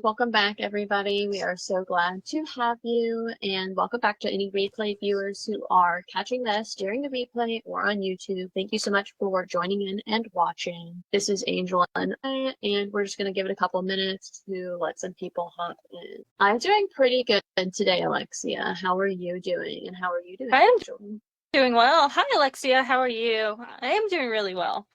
Welcome back, everybody. We are so glad to have you, and welcome back to any replay viewers who are catching this during the replay or on YouTube. Thank you so much for joining in and watching. This is Angel and I, and we're just going to give it a couple minutes to let some people hop in. I'm doing pretty good today, Alexia. How are you doing, and how are you doing, I am Angel? doing well. Hi, Alexia. How are you? I am doing really well.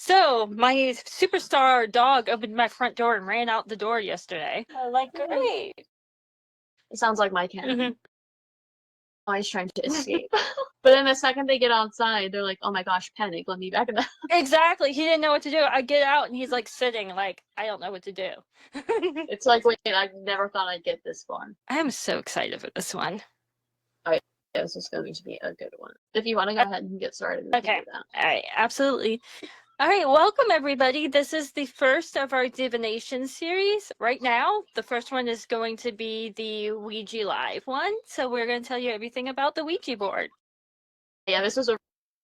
So, my superstar dog opened my front door and ran out the door yesterday. Great. It sounds like my cat. Always trying to escape. But then the second they get outside, they're like, oh my gosh, panic, let me back in the house. Exactly. He didn't know what to do. I get out and he's like sitting like, I don't know what to do. It's like, wait, I never thought I'd get this far. I'm so excited for this one. Alright, this is going to be a good one. If you want to go ahead and get started, we can do that. All right, absolutely. All right, welcome everybody. This is the first of our divination series. Right now, the first one is going to be the Ouija Live one. So we're going to tell you everything about the Ouija board. Yeah, this was a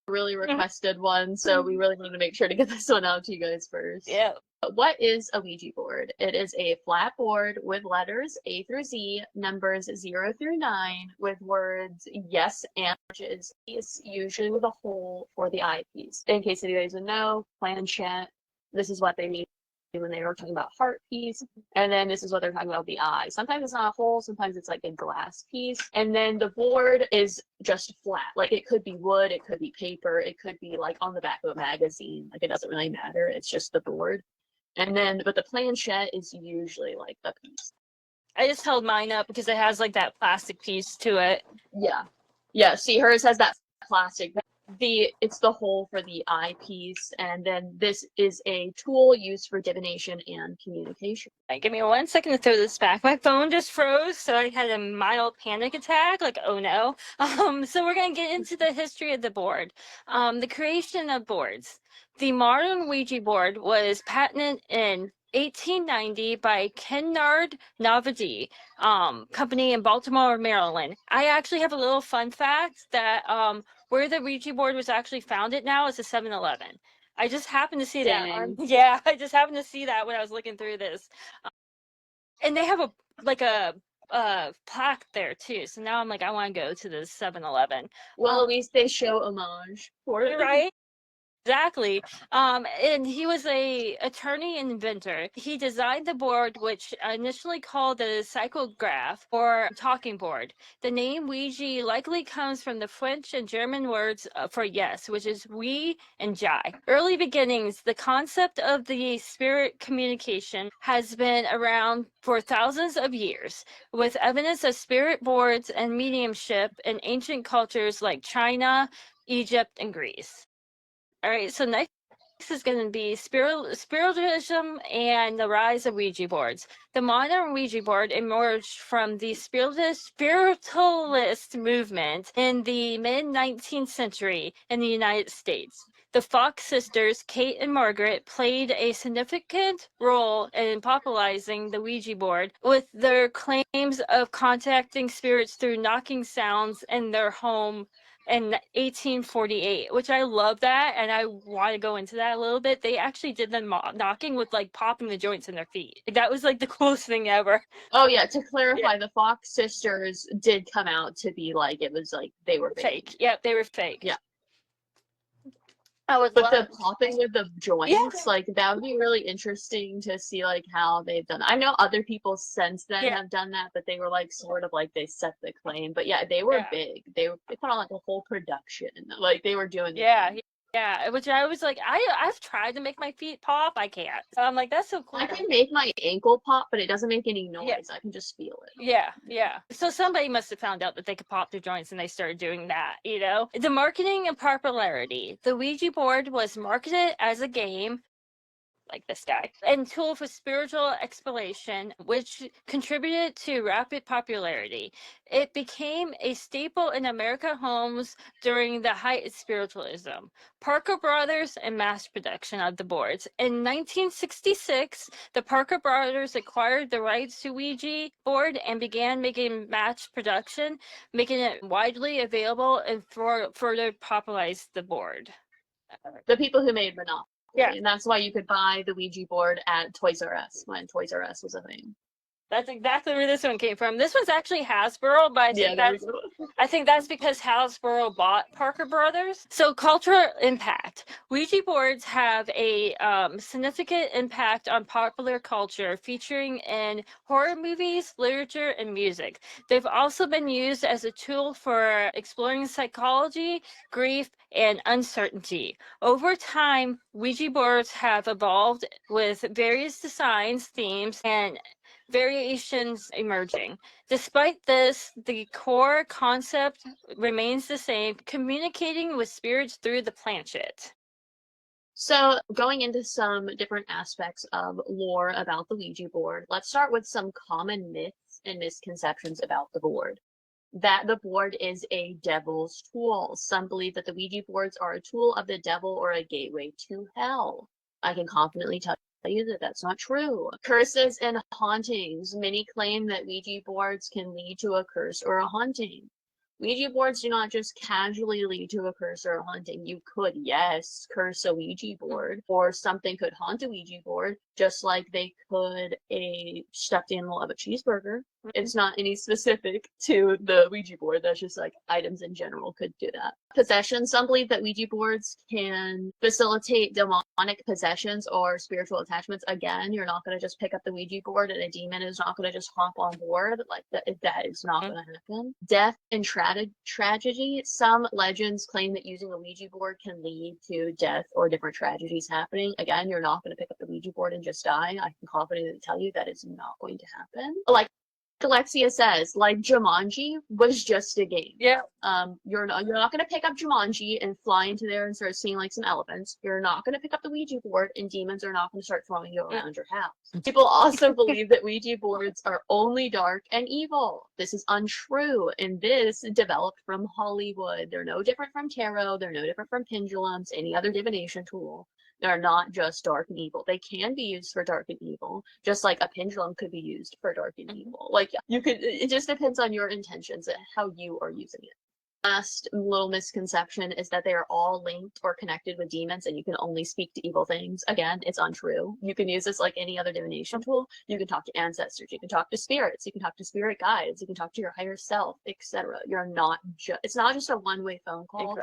really requested one, so we really wanted to make sure to get this one out to you guys first. Yeah. What is a Ouija board? It is a flat board with letters A through Z, numbers 0 through 9, with words yes and is usually with a hole for the eyepiece. In case anybody doesn't know, planchette, this is what they mean when they were talking about heart piece, and then this is what they're talking about the eye. Sometimes it's not a hole, sometimes it's like a glass piece, and then the board is just flat. Like it could be wood, it could be paper, it could be like on the back of a magazine. Like it doesn't really matter. It's just the board. And then, but the planchette is usually like the piece. I just held mine up because it has like that plastic piece to it. Yeah. Yeah, see, hers has that plastic. It's the hole for the eyepiece, and then this is a tool used for divination and communication. Right, give me 1 second to throw this back. My phone just froze, so I had a mild panic attack, like, oh no. So we're gonna get into the history of the board. The creation of boards. The modern Ouija board was patented in 1890 by Kennard Navadi company in Baltimore, Maryland. I actually have a little fun fact that where the Ouija board was actually founded now is a 7-Eleven. I just happened to see that. Yeah, I just happened to see that when I was looking through this. And they have a plaque there too. So now I'm like, I want to go to the 7-Eleven. Well, at least they show homage for it. Right? Exactly. And he was a attorney and inventor. He designed the board, which initially called the psychograph or talking board. The name Ouija likely comes from the French and German words for yes, which is oui and jai. Early beginnings, the concept of the spirit communication has been around for thousands of years, with evidence of spirit boards and mediumship in ancient cultures like China, Egypt, and Greece. All right, so next is going to be spiritualism and the rise of Ouija boards. The modern Ouija board emerged from the spiritualist movement in the mid-19th century in the United States. The Fox sisters, Kate and Margaret, played a significant role in popularizing the Ouija board with their claims of contacting spirits through knocking sounds in their home in 1848, which I love that, and I want to go into that a little bit. They actually did the knocking with like popping the joints in their feet. That was like the coolest thing ever. Oh yeah, to clarify, the Fox sisters did come out to be like, it was like they were fake. Yep, they were fake. Yeah. But the popping with the joints, like that would be really interesting to see like how they've done. I know other people since then have done that, but they were like sort of like they set the claim. But yeah, they were big. They put on like a whole production. Like they were doing Yeah, which I was like, I've tried to make my feet pop. I can't. So I'm like, that's so cool. I can make my ankle pop, but it doesn't make any noise. I can just feel it. Yeah. So somebody must have found out that they could pop their joints and they started doing that, you know? The marketing and popularity. The Ouija board was marketed as a game, like this guy, and tool for spiritual exploration, which contributed to rapid popularity. It became a staple in American homes during the height of spiritualism. Parker Brothers and mass production of the boards. In 1966, the Parker Brothers acquired the rights to Ouija board and began making mass production, making it widely available and further popularized the board. The people who made Monopoly. Yeah. And that's why you could buy the Ouija board at Toys R Us when Toys R Us was a thing. That's exactly where this one came from. This one's actually Hasbro, but I think that's because Hasbro bought Parker Brothers. So cultural impact. Ouija boards have a significant impact on popular culture, featuring in horror movies, literature, and music. They've also been used as a tool for exploring psychology, grief, and uncertainty. Over time, Ouija boards have evolved with various designs, themes, and variations emerging. Despite this, the core concept remains the same, communicating with spirits through the planchette. So, going into some different aspects of lore about the Ouija board, let's start with some common myths and misconceptions about the board. That the board is a devil's tool. Some believe that the Ouija boards are a tool of the devil or a gateway to hell. I can confidently tell you that that's not true. Curses and hauntings. Many claim that Ouija boards can lead to a curse or a haunting. Ouija boards do not just casually lead to a curse or a haunting. You could, yes, curse a Ouija board, or something could haunt a Ouija board, just like they could a stuffed animal of a cheeseburger. It's not any specific to the Ouija board. That's just like items in general could do that. Possession. Some believe that Ouija boards can facilitate demonic possessions or spiritual attachments. Again, you're not going to just pick up the Ouija board and a demon is not going to just hop on board. Like that is not going to happen. Death and tragedy. Some legends claim that using a Ouija board can lead to death or different tragedies happening. Again, you're not going to pick up the Ouija board and just die. I can confidently tell you that is not going to happen. Like Alexia says, like Jumanji was just a game. Yeah. You're not gonna pick up Jumanji and fly into there and start seeing like some elephants. You're not gonna pick up the Ouija board and demons are not gonna start throwing you around your house. People also believe that Ouija boards are only dark and evil. This is untrue, and this developed from Hollywood. They're no different from tarot. They're no different from pendulums, any other divination tool. They're not just dark and evil. They can be used for dark and evil, just like a pendulum could be used for dark and evil. Like you could, it just depends on your intentions and how you are using it. Last little misconception is that they are all linked or connected with demons and you can only speak to evil things. Again, it's untrue. You can use this like any other divination tool. You can talk to ancestors, you can talk to spirits, you can talk to spirit guides, you can talk to your higher self, etc. You're not just, it's not just a one-way phone call.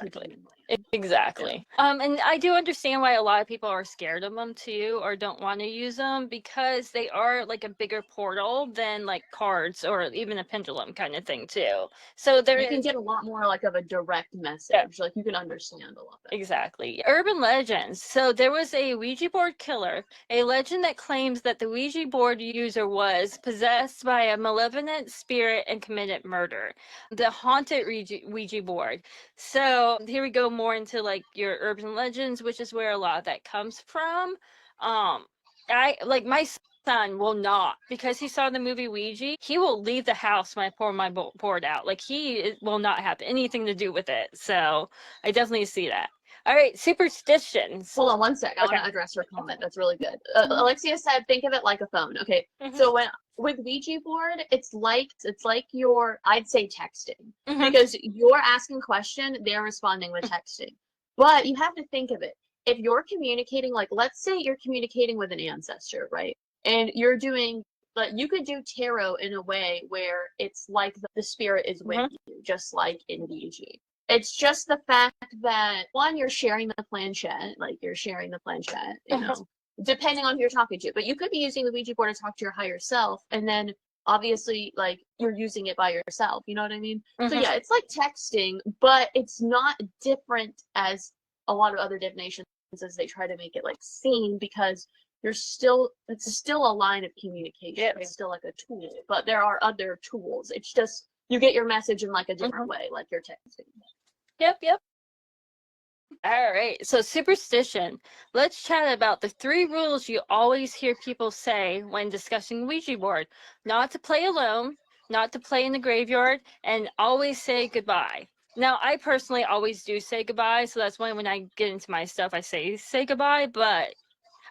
Exactly. Yeah. And I do understand why a lot of people are scared of them too, or don't want to use them, because they are like a bigger portal than like cards or even a pendulum kind of thing too. So you can get a lot more like of a direct message. Yeah. Like you can understand a lot better. Exactly. Urban legends. So there was a Ouija board killer, a legend that claims that the Ouija board user was possessed by a malevolent spirit and committed murder. The haunted Ouija board. So here we go more into like your urban legends, which is where a lot of that comes from. I like my son will not, because he saw the movie Ouija, he will leave the house when I pour my board out. Like he will not have anything to do with it. So I definitely see that. All right, superstitions. Hold on one sec. I want to address her comment. That's really good. Alexia said, think of it like a phone. Okay. So with Ouija board, it's like your, I'd say texting, because you're asking question, they're responding with texting. But you have to think of it. If you're communicating, like let's say you're communicating with an ancestor, right? And you're doing, but you could do tarot in a way where it's like the spirit is with you, just like in Ouija. It's just the fact that, one, you're sharing the planchette, you know, depending on who you're talking to. But you could be using the Ouija board to talk to your higher self, and then obviously, like, you're using it by yourself. You know what I mean? So yeah, it's like texting, but it's not different as a lot of other divinations as they try to make it like seem, because it's still a line of communication. Yeah. It's still like a tool, but there are other tools. It's just you get your message in like a different way, like you're texting. Yep. All right, so superstition. Let's chat about the 3 rules you always hear people say when discussing Ouija board. Not to play alone, not to play in the graveyard, and always say goodbye. Now, I personally always do say goodbye, so that's why when I get into my stuff, I say goodbye, but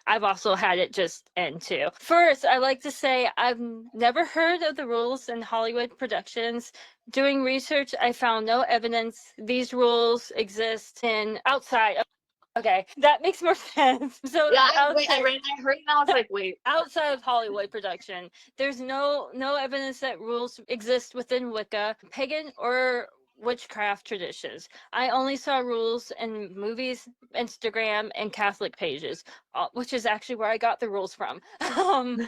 I've also had it just end too. First, I like to say I've never heard of the rules in Hollywood productions. Doing research, I found no evidence these rules exist outside of Okay, that makes more sense. So Yeah, I heard it and I was like, wait. outside of Hollywood production, there's no evidence that rules exist within Wicca, pagan or witchcraft traditions. I only saw rules in movies, Instagram, and Catholic pages, which is actually where I got the rules from. Yeah,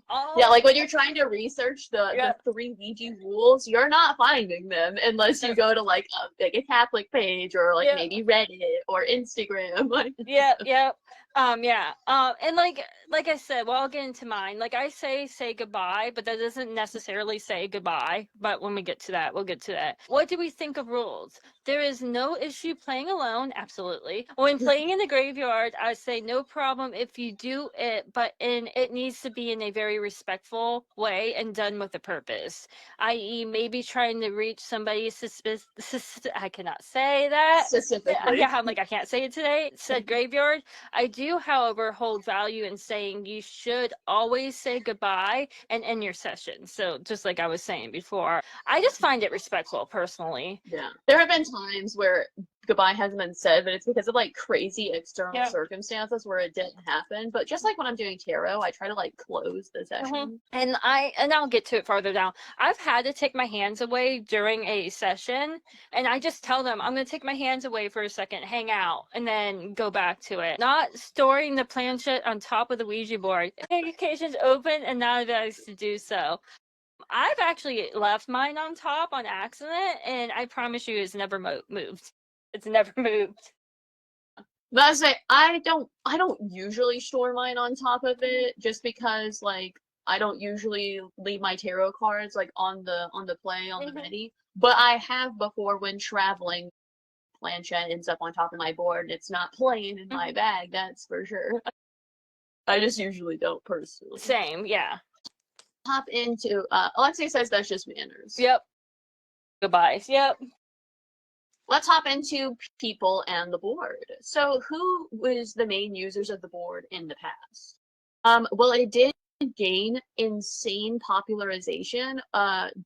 All like when you're trying to research yeah, the three Ouija rules, you're not finding them unless you go to like a Catholic page or like yeah, maybe Reddit or Instagram. Like, yeah. Yeah. And like I said, well, I'll get into mine. Like I say goodbye, but that doesn't necessarily say goodbye. But when we get to that, we'll get to that. What do we think of rules? There is no issue playing alone, absolutely. When playing in the graveyard, I say no problem if you do it, but it needs to be in a very respectful way and done with a purpose, i.e., maybe trying to reach somebody I cannot say that. specifically. Yeah, I'm like, I can't say it today. It said graveyard. I do, however, hold value in saying you should always say goodbye and end your session. So just like I was saying before, I just find it respectful personally. Yeah. There have been times where goodbye hasn't been said, but it's because of like crazy external circumstances where it didn't happen. But just like when I'm doing tarot, I try to like close the session. And I'll get to it farther down. I've had to take my hands away during a session, and I just tell them I'm going to take my hands away for a second, hang out, and then go back to it. Not storing the planchette on top of the Ouija board. Occasions open and not advised to do so. I've actually left mine on top on accident, and I promise you, it's never moved. It's never moved. But I say I don't usually store mine on top of it just because like I don't usually leave my tarot cards like on the play on the ready. But I have before when traveling, planchette ends up on top of my board and it's not playing in my bag, that's for sure. I just usually don't personally. Same, yeah. Hop into Alexia says that's just manners. Yep. Goodbyes. Yep. Let's hop into people and the board. So who was the main users of the board in the past? Well, it did gain insane popularization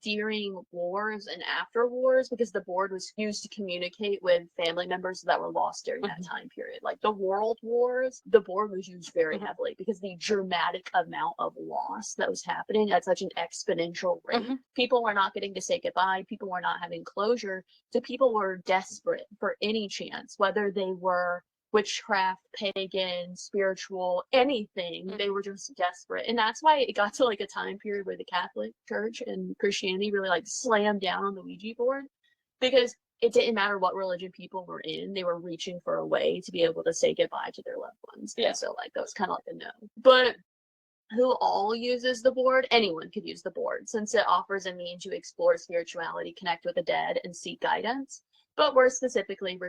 during wars and after wars because the board was used to communicate with family members that were lost during that time period. Like the World Wars, the board was used very heavily because the dramatic amount of loss that was happening at such an exponential rate. People were not getting to say goodbye. People were not having closure. So people were desperate for any chance, whether they were witchcraft, pagan, spiritual, anything. They were just desperate. And that's why it got to like a time period where the Catholic Church and Christianity really like slammed down on the Ouija board because it didn't matter what religion people were in, they were reaching for a way to be able to say goodbye to their loved ones. Yeah. And so like that was kind of like a no. But who all uses the board? Anyone could use the board since it offers a means to explore spirituality, connect with the dead, and seek guidance. But we're specifically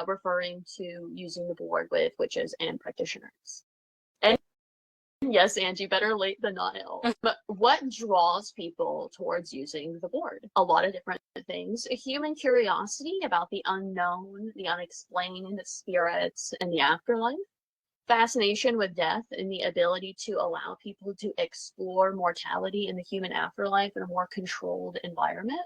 referring to using the board with witches and practitioners. And yes, Angie, better late than not ill. But what draws people towards using the board? A lot of different things. A human curiosity about the unknown, the unexplained, spirits, and the afterlife. Fascination with death and the ability to allow people to explore mortality in the human afterlife in a more controlled environment.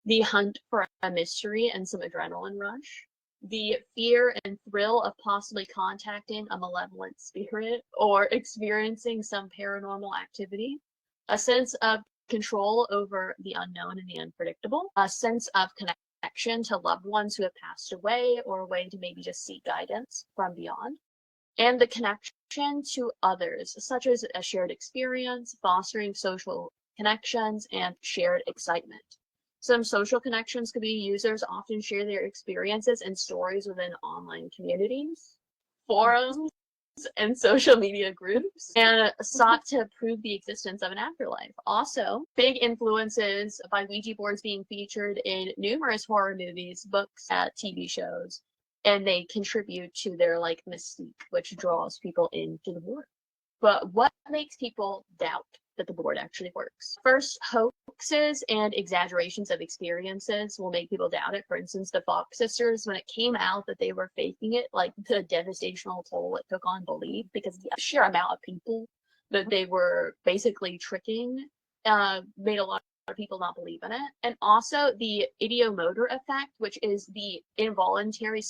The hunt for a mystery and some adrenaline rush. The fear and thrill of possibly contacting a malevolent spirit or experiencing some paranormal activity. A sense of control over the unknown and the unpredictable. A sense of connection to loved ones who have passed away or a way to maybe just seek guidance from beyond. And the connection to others, such as a shared experience, fostering social connections, and shared excitement. Some social connections could be users often share their experiences and stories within online communities, forums, and social media groups, and sought to prove the existence of an afterlife. Also, big influences by Ouija boards being featured in numerous horror movies, books, TV shows, and they contribute to their like mystique, which draws people into the board. But what makes people doubt that the board actually works? First, hoaxes and exaggerations of experiences will make people doubt it. For instance, the Fox sisters, when it came out that they were faking it, like the devastational toll it took on belief because the sheer amount of people that they were basically tricking made a lot of people not believe in it. And also the ideomotor effect, which is the involuntary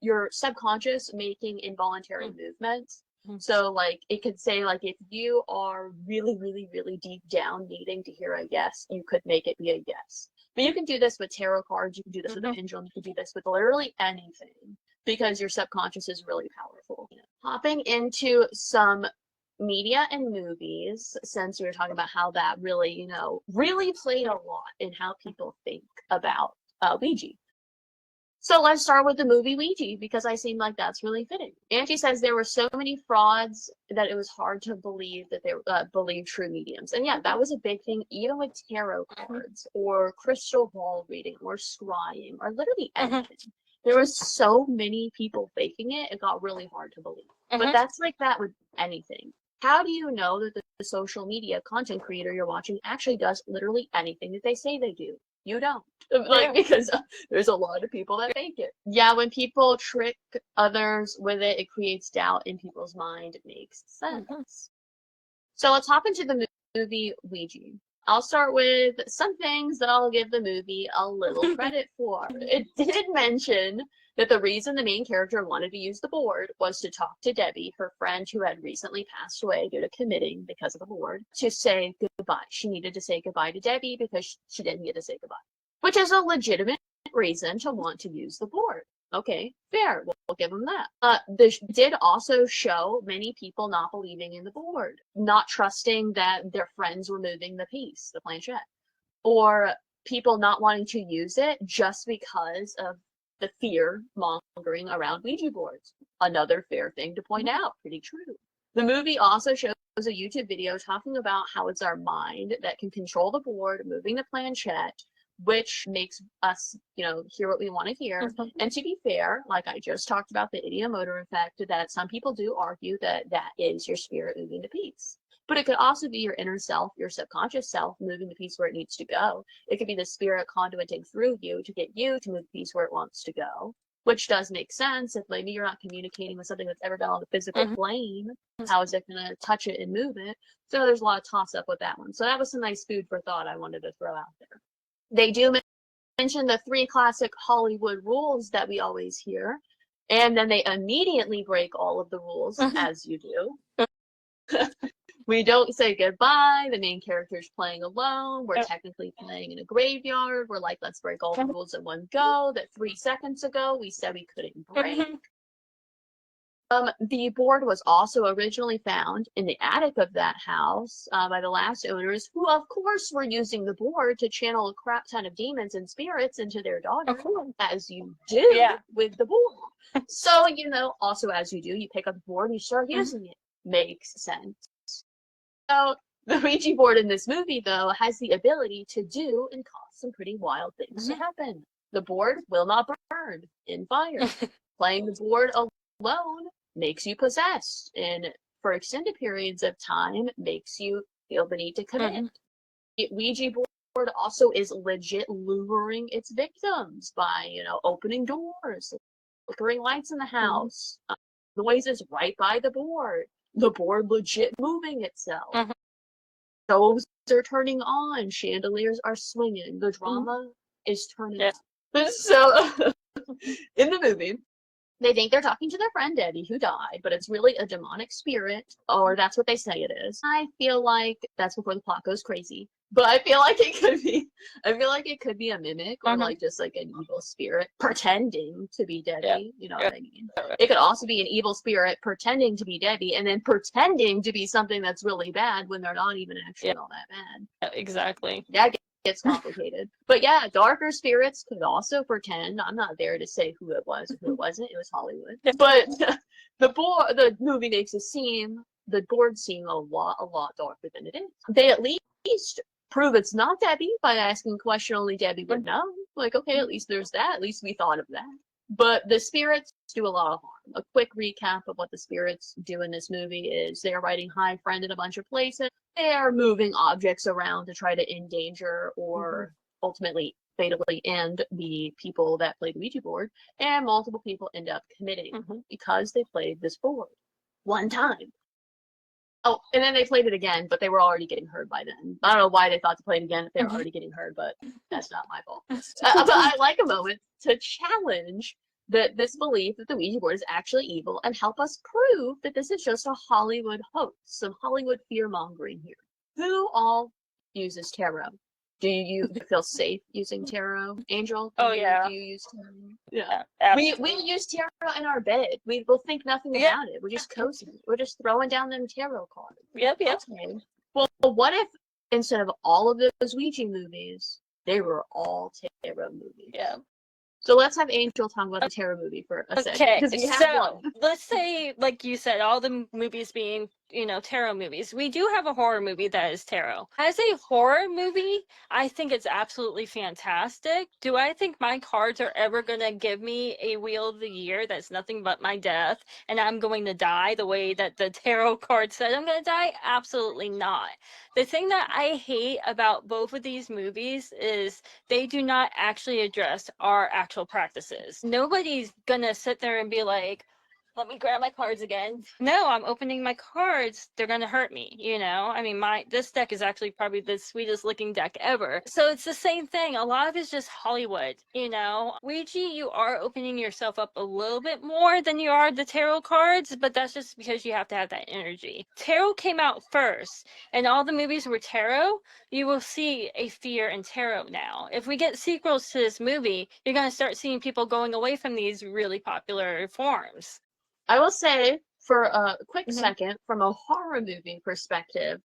your subconscious making involuntary movements. So like it could say like if you are really, really, really deep down needing to hear a yes, you could make it be a yes. But you can do this with tarot cards, you can do this with a pendulum, you can do this with literally anything because your subconscious is really powerful. Hopping into some media and movies, since we were talking about how that really, really played a lot in how people think about Ouija. So let's start with the movie Ouija, because I seem like that's really fitting. Angie says there were so many frauds that it was hard to believe that they believe true mediums. And yeah, that was a big thing, even with tarot cards or crystal ball reading or scrying or literally anything. There was so many people faking it, it got really hard to believe. But that's like that with anything. How do you know that the social media content creator you're watching actually does literally anything that they say they do? You don't. Like, because there's a lot of people that fake it. Yeah, when people trick others with it, it creates doubt in people's mind. It makes sense. So let's hop into the movie Ouija. I'll start with some things that I'll give the movie a little credit for. It did mention that the reason the main character wanted to use the board was to talk to Debbie, her friend who had recently passed away due to committing because of the board, to say goodbye. She needed to say goodbye to Debbie because she didn't get to say goodbye, which is a legitimate reason to want to use the board. Okay, fair. We'll give them that. This did also show many people not believing in the board, not trusting that their friends were moving the piece, the planchette, or people not wanting to use it just because of the fear mongering around Ouija boards. Another fair thing to point out, pretty true. The movie also shows a YouTube video talking about how it's our mind that can control the board, moving the planchette, which makes us, hear what we want to hear. And to be fair, like I just talked about the ideomotor effect, that some people do argue that that is your spirit moving the piece. But it could also be your inner self, your subconscious self, moving the piece where it needs to go. It could be the spirit conduiting through you to get you to move the piece where it wants to go, which does make sense. If maybe you're not communicating with something that's ever been on the physical plane, how is it going to touch it and move it? So there's a lot of toss up with that one. So that was some nice food for thought I wanted to throw out there. They do mention the 3 classic Hollywood rules that we always hear, and then they immediately break all of the rules, as you do. We don't say goodbye. The main character's playing alone. We're technically playing in a graveyard. We're like, let's break all the rules in one go. That 3 seconds ago we said we couldn't break. The board was also originally found in the attic of that house by the last owners, who of course were using the board to channel a crap ton of demons and spirits into their daughter, as you do with the board. So, also as you do, you pick up the board and you start using it. Makes sense. So the Ouija board in this movie, though, has the ability to do and cause some pretty wild things to happen. The board will not burn in fire. Playing the board alone makes you possessed, and for extended periods of time makes you feel the need to commit. The Ouija board also is legit luring its victims by, opening doors, flickering lights in the house, noises right by the board legit moving itself. Stoves are turning on, chandeliers are swinging, the drama is turning up. So in the movie, they think they're talking to their friend Debbie, who died, but it's really a demonic spirit, or that's what they say it is. I feel like that's before the plot goes crazy, but I feel like it could be a mimic, or like just like an evil spirit pretending to be Debbie. You know what I mean? It could also be an evil spirit pretending to be Debbie, and then pretending to be something that's really bad when they're not even actually all that bad. Exactly. That gets complicated. But yeah, darker spirits could also pretend. I'm not there to say who it was or who it wasn't. It was Hollywood. But the movie makes the board seem a lot darker than it is. They at least prove it's not Debbie by asking a question only Debbie would know. Like, okay, at least there's that. At least we thought of that. But the spirits do a lot of harm. A quick recap of what the spirits do in this movie is they're riding high friend in a bunch of places. They are moving objects around to try to endanger or ultimately fatally end the people that played the Ouija board. And multiple people end up committing because they played this board one time. Oh, and then they played it again, but they were already getting heard by then. I don't know why they thought to play it again if they were already getting heard, but that's not my fault. But I like a moment to challenge this belief that the Ouija board is actually evil and help us prove that this is just a Hollywood hoax, some Hollywood fear mongering here. Who all uses tarot? Do you feel safe using tarot, Angel? Oh yeah. Do you use tarot? Yeah. Absolutely. We use tarot in our bed. We will think nothing Yep. about it. We're just cozy. We're just throwing down them tarot cards. Yep. Okay. Well, what if instead of all of those Ouija movies, they were all tarot movies? Yeah. So let's have Angel talk about the tarot movie for a second. Okay, Because we have so one. let's say, like you said, all the movies being, tarot movies. We do have a horror movie that is tarot. As a horror movie, I think it's absolutely fantastic. Do I think my cards are ever going to give me a wheel of the year that's nothing but my death and I'm going to die the way that the tarot card said I'm going to die? Absolutely not. The thing that I hate about both of these movies is they do not actually address our actual practices. Nobody's gonna sit there and be like, let me grab my cards again. No, I'm opening my cards. They're gonna hurt me, I mean, this deck is actually probably the sweetest looking deck ever. So it's the same thing. A lot of it's just Hollywood, Ouija, you are opening yourself up a little bit more than you are the tarot cards, but that's just because you have to have that energy. Tarot came out first, and all the movies were tarot. You will see a fear in tarot now. If we get sequels to this movie, you're going to start seeing people going away from these really popular forms. I will say, for a quick second, from a horror movie perspective,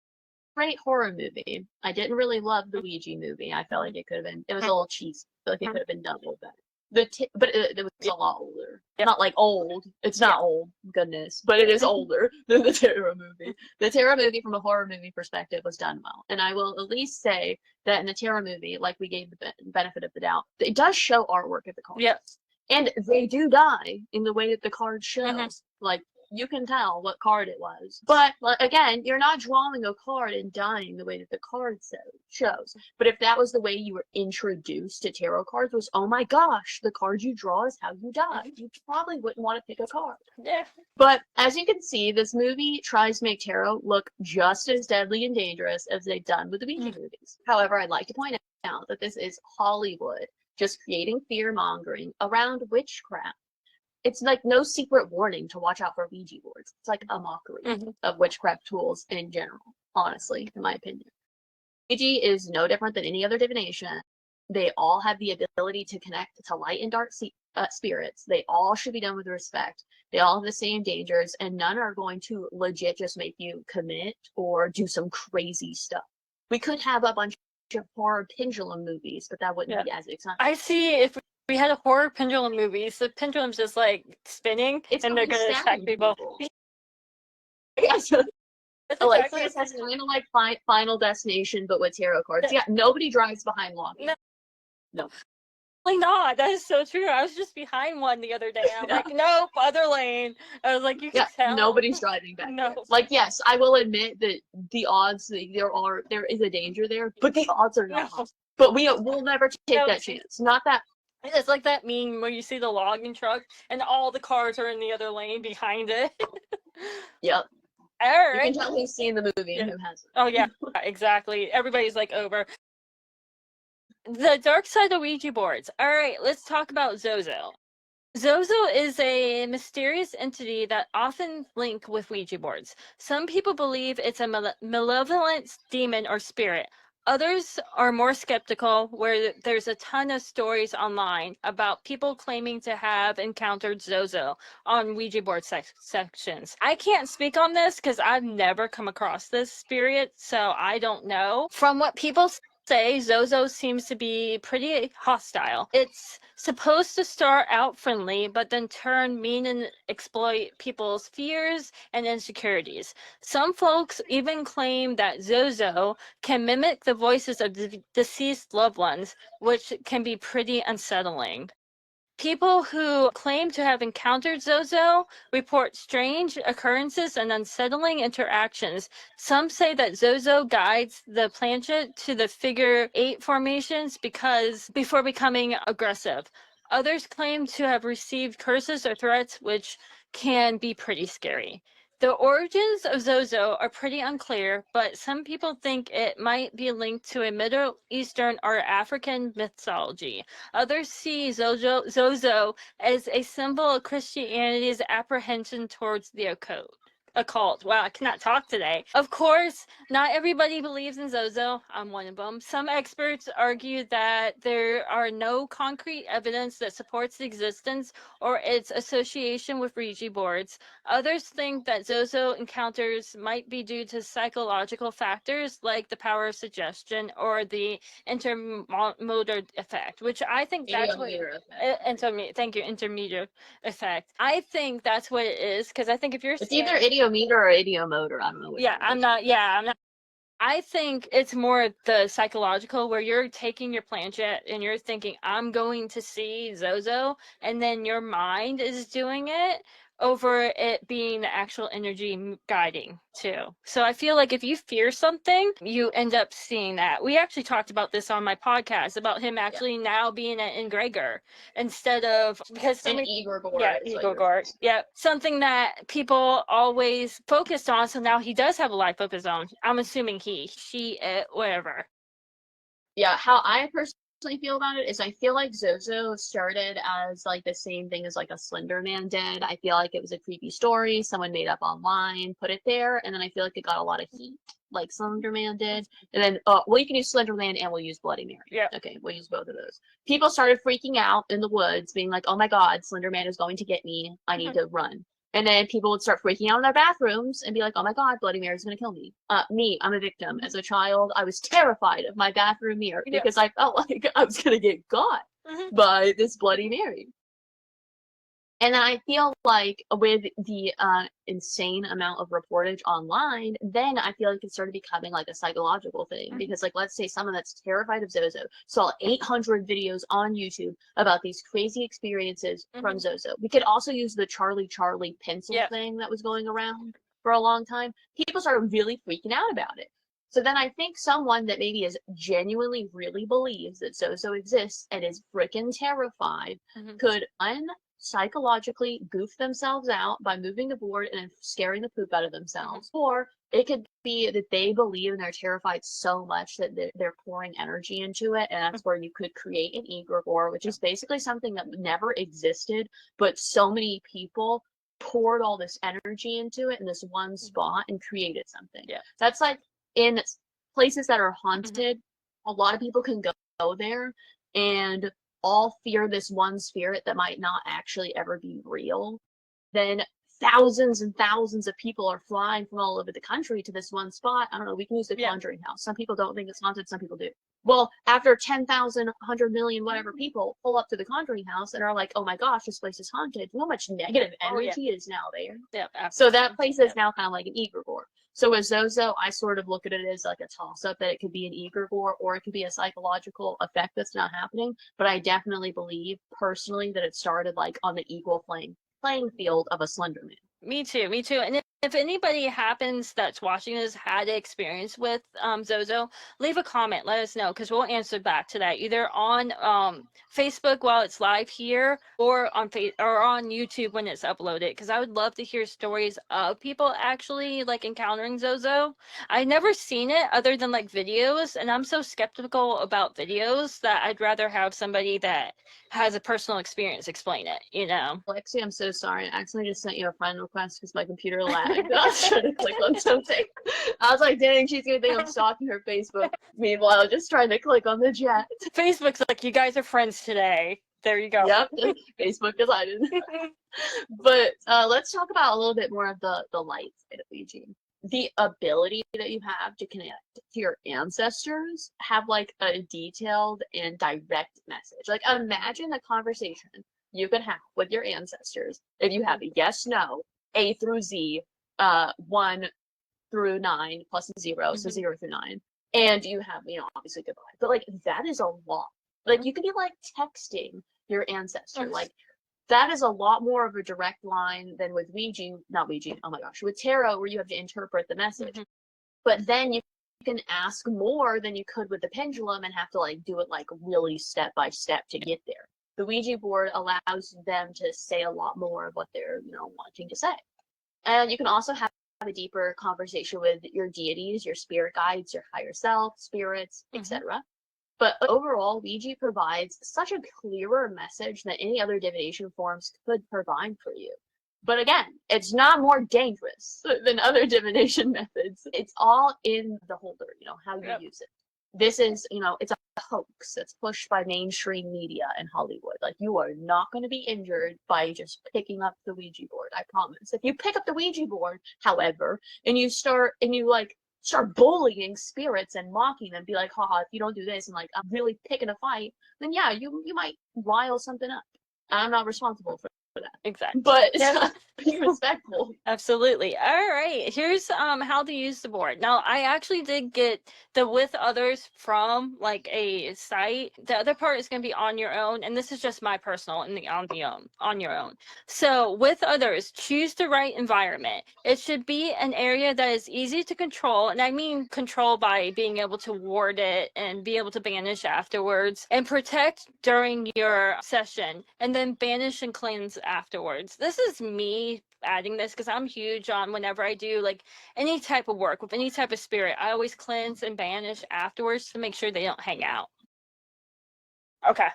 great horror movie. I didn't really love the Ouija movie. I felt like it could have been, it was a little cheesy. I feel like it could have been done a little better. But it was a lot older. Not like old. It's not old, goodness, but it is older than the tarot movie. The tarot movie, from a horror movie perspective, was done well. And I will at least say that in the tarot movie, like we gave the benefit of the doubt, it does show artwork of the cards. Yes. And they do die in the way that the card shows. Like, you can tell what card it was. But, again, you're not drawing a card and dying the way that the card shows. But if that was the way you were introduced to tarot cards, was, oh my gosh, the card you draw is how you die, you probably wouldn't want to pick a card. Yeah. But, as you can see, this movie tries to make tarot look just as deadly and dangerous as they've done with the Ouija movies. However, I'd like to point out that this is Hollywood just creating fear-mongering around witchcraft. It's like no secret warning to watch out for Ouija boards. It's like a mockery of witchcraft tools in general, honestly, in my opinion. Ouija is no different than any other divination. They all have the ability to connect to light and dark spirits. They all should be done with respect. They all have the same dangers, and none are going to legit just make you commit or do some crazy stuff. We could have a bunch of horror pendulum movies, but that wouldn't be as exciting. I see. If we had a horror pendulum movie, so the pendulum's just like spinning, and they're gonna attack people. Yes. Alexis has kind of like Final Destination, but with tarot cards. Yeah, nobody drives behind Longing. No. Not. That is so true. I was just behind one the other day. I'm like, nope, other lane. I was like, you can tell. Nobody's driving back. No. Like, yes, I will admit that the odds, there is a danger there, but the odds are not. No. But we'll never take that chance. Not that. It's like that meme where you see the logging truck and all the cars are in the other lane behind it. Yep. All right. You can tell who's seen the movie and who hasn't. Oh yeah, exactly. Everybody's like over. The dark side of Ouija boards. All right, let's talk about Zozo. Zozo is a mysterious entity that often link with Ouija boards. Some people believe it's a malevolent demon or spirit. Others are more skeptical, where there's a ton of stories online about people claiming to have encountered Zozo on Ouija board sections. I can't speak on this because I've never come across this spirit, so I don't know. From what people say, Zozo seems to be pretty hostile. It's supposed to start out friendly, but then turn mean and exploit people's fears and insecurities. Some folks even claim that Zozo can mimic the voices of deceased loved ones, which can be pretty unsettling. People who claim to have encountered Zozo report strange occurrences and unsettling interactions. Some say that Zozo guides the planchette to the figure 8 formations before becoming aggressive. Others claim to have received curses or threats, which can be pretty scary. The origins of Zozo are pretty unclear, but some people think it might be linked to a Middle Eastern or African mythology. Others see Zozo as a symbol of Christianity's apprehension towards the occult. Wow, I cannot talk today. Of course, not everybody believes in Zozo. I'm one of them. Some experts argue that there are no concrete evidence that supports the existence or its association with Ouija boards. Others think that Zozo encounters might be due to psychological factors like the power of suggestion or the intermodal effect, which I think that's what thank you, intermediate effect. I think that's what it is, because I think if you're It's either idiometer or idiomotor. I don't know. I'm not. I think it's more the psychological, where you're taking your planchette and you're thinking, I'm going to see Zozo, and then your mind is doing it over it being the actual energy guiding too. So I feel like if you fear something, you end up seeing that. We actually talked about this on my podcast about him actually now being an egregor instead of, because an egregore. Egregor. Yeah, something that people always focused on. So now he does have a life of his own. I'm assuming she, it, whatever. Yeah, how I personally feel about it is I feel like Zozo started as like the same thing as like a Slender Man did. I feel like it was a creepy story someone made up online, put it there, and then I feel like it got a lot of heat, like Slender Man did. And then, well, you can use Slender Man and we'll use Bloody Mary. Yeah. Okay, we'll use both of those. People started freaking out in the woods, being like, oh my God, Slender Man is going to get me. I need to run. And then people would start freaking out in their bathrooms and be like, oh my God, Bloody Mary's going to kill me. I'm a victim. As a child, I was terrified of my bathroom mirror because I felt like I was going to get got by this Bloody Mary. And then I feel like with the insane amount of reportage online, then I feel like it started becoming like a psychological thing. Because, like, let's say someone that's terrified of Zozo saw 800 videos on YouTube about these crazy experiences from Zozo. We could also use the Charlie pencil thing that was going around for a long time. People started really freaking out about it. So then I think someone that maybe is genuinely really believes that Zozo exists and is freaking terrified could psychologically goof themselves out by moving the board and scaring the poop out of themselves. Or it could be that they believe and they're terrified so much that they're pouring energy into it, and that's where you could create an egregore, which is basically something that never existed, but so many people poured all this energy into it in this one spot and created something. That's like in places that are haunted, a lot of people can go there and all fear this one spirit that might not actually ever be real. Then thousands and thousands of people are flying from all over the country to this one spot. I don't know, we can use the Conjuring House. Some people don't think it's haunted, some people do. Well, after 10,000, 100 million, whatever people pull up to the Conjuring House and are like, oh my gosh, this place is haunted. How much negative energy is now there? So that place is now kind of like an egregore. So with Zozo, I sort of look at it as like a toss-up, that it could be an egregore or it could be a psychological effect that's not happening. But I definitely believe, personally, that it started like on the equal playing field of a Slender Man. Me too. And if anybody happens that's watching this had experience with Zozo, leave a comment. Let us know, because we'll answer back to that either on Facebook while it's live here, or on YouTube when it's uploaded. Because I would love to hear stories of people actually like encountering Zozo. I've never seen it other than like videos, and I'm so skeptical about videos that I'd rather have somebody that has a personal experience explain it. You know, Lexi, I'm so sorry. I accidentally just sent you a friend request because my computer lagged. I was trying to click on something. I was like, dang, she's gonna think I'm stalking her Facebook. Meanwhile, just trying to click on the chat. Facebook's like, you guys are friends today. There you go. Yep, Facebook decided. But let's talk about a little bit more of the light side of Ouija. The ability that you have to connect to your ancestors, have like a detailed and direct message. Like, imagine the conversation you can have with your ancestors if you have a yes, no, A through Z, 1 through 9 plus 0, so 0 through 9. And you have, obviously goodbye. But like, that is a lot. Like, you could be like texting your ancestor. Like, that is a lot more of a direct line than with not Ouija, oh my gosh, with tarot, where you have to interpret the message. But then you can ask more than you could with the pendulum and have to like do it like really step by step to get there. The Ouija board allows them to say a lot more of what they're, wanting to say. And you can also have a deeper conversation with your deities, your spirit guides, your higher self, spirits, etc. But overall, Ouija provides such a clearer message than any other divination forms could provide for you. But again, it's not more dangerous than other divination methods. It's all in the holder, how you use it. This is, it's a hoax that's pushed by mainstream media and Hollywood. Like, you are not going to be injured by just picking up the Ouija board, I promise. If you pick up the Ouija board, however, and you start bullying spirits and mocking them, be like, haha, if you don't do this, and like, I'm really picking a fight, then yeah, you might rile something up. I'm not responsible for that. Exactly. But be respectful. Absolutely. All right. Here's how to use the board. Now, I actually did get the with others from like a site. The other part is going to be on your own, and this is just my personal and on your own. So, with others, choose the right environment. It should be an area that is easy to control, and I mean control by being able to ward it and be able to banish afterwards, and protect during your session, and then banish and cleanse afterwards. This is me adding this because I'm huge on whenever I do like any type of work with any type of spirit, I always cleanse and banish afterwards to make sure they don't hang out. Okay.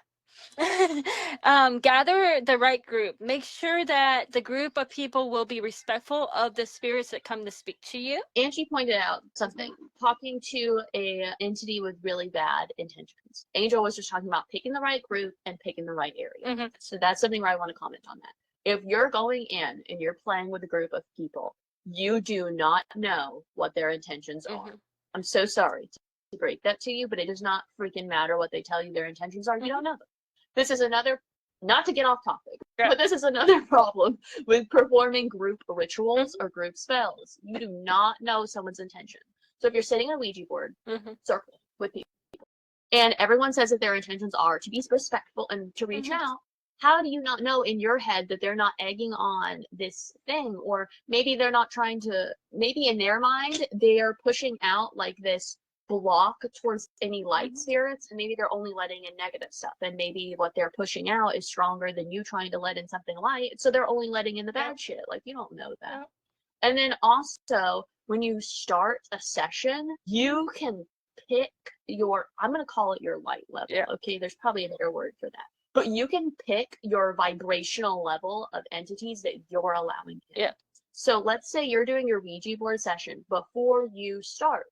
Gather the right group. Make sure that the group of people will be respectful of the spirits that come to speak to you. Angie pointed out something, talking to a entity with really bad intentions. Angel was just talking about picking the right group and picking the right area. So that's something where I want to comment on that. If you're going in and you're playing with a group of people, you do not know what their intentions are. I'm so sorry to break that to you, but it does not freaking matter what they tell you their intentions are. You don't know them. This is another, not to get off topic, but this is another problem with performing group rituals or group spells. You do not know someone's intention. So if you're sitting on a Ouija board, circle with people, and everyone says that their intentions are to be respectful and to reach out, how do you not know in your head that they're not egging on this thing? Or maybe they're not trying to, maybe in their mind, they are pushing out like this block towards any light spirits, and maybe they're only letting in negative stuff, and maybe what they're pushing out is stronger than you trying to let in something light, so they're only letting in the bad shit. Like, you don't know that. And then also, when you start a session, you can pick your, I'm going to call it your light level. Okay, there's probably a better word for that. But you can pick your vibrational level of entities that you're allowing in. So let's say you're doing your Ouija board session before you start.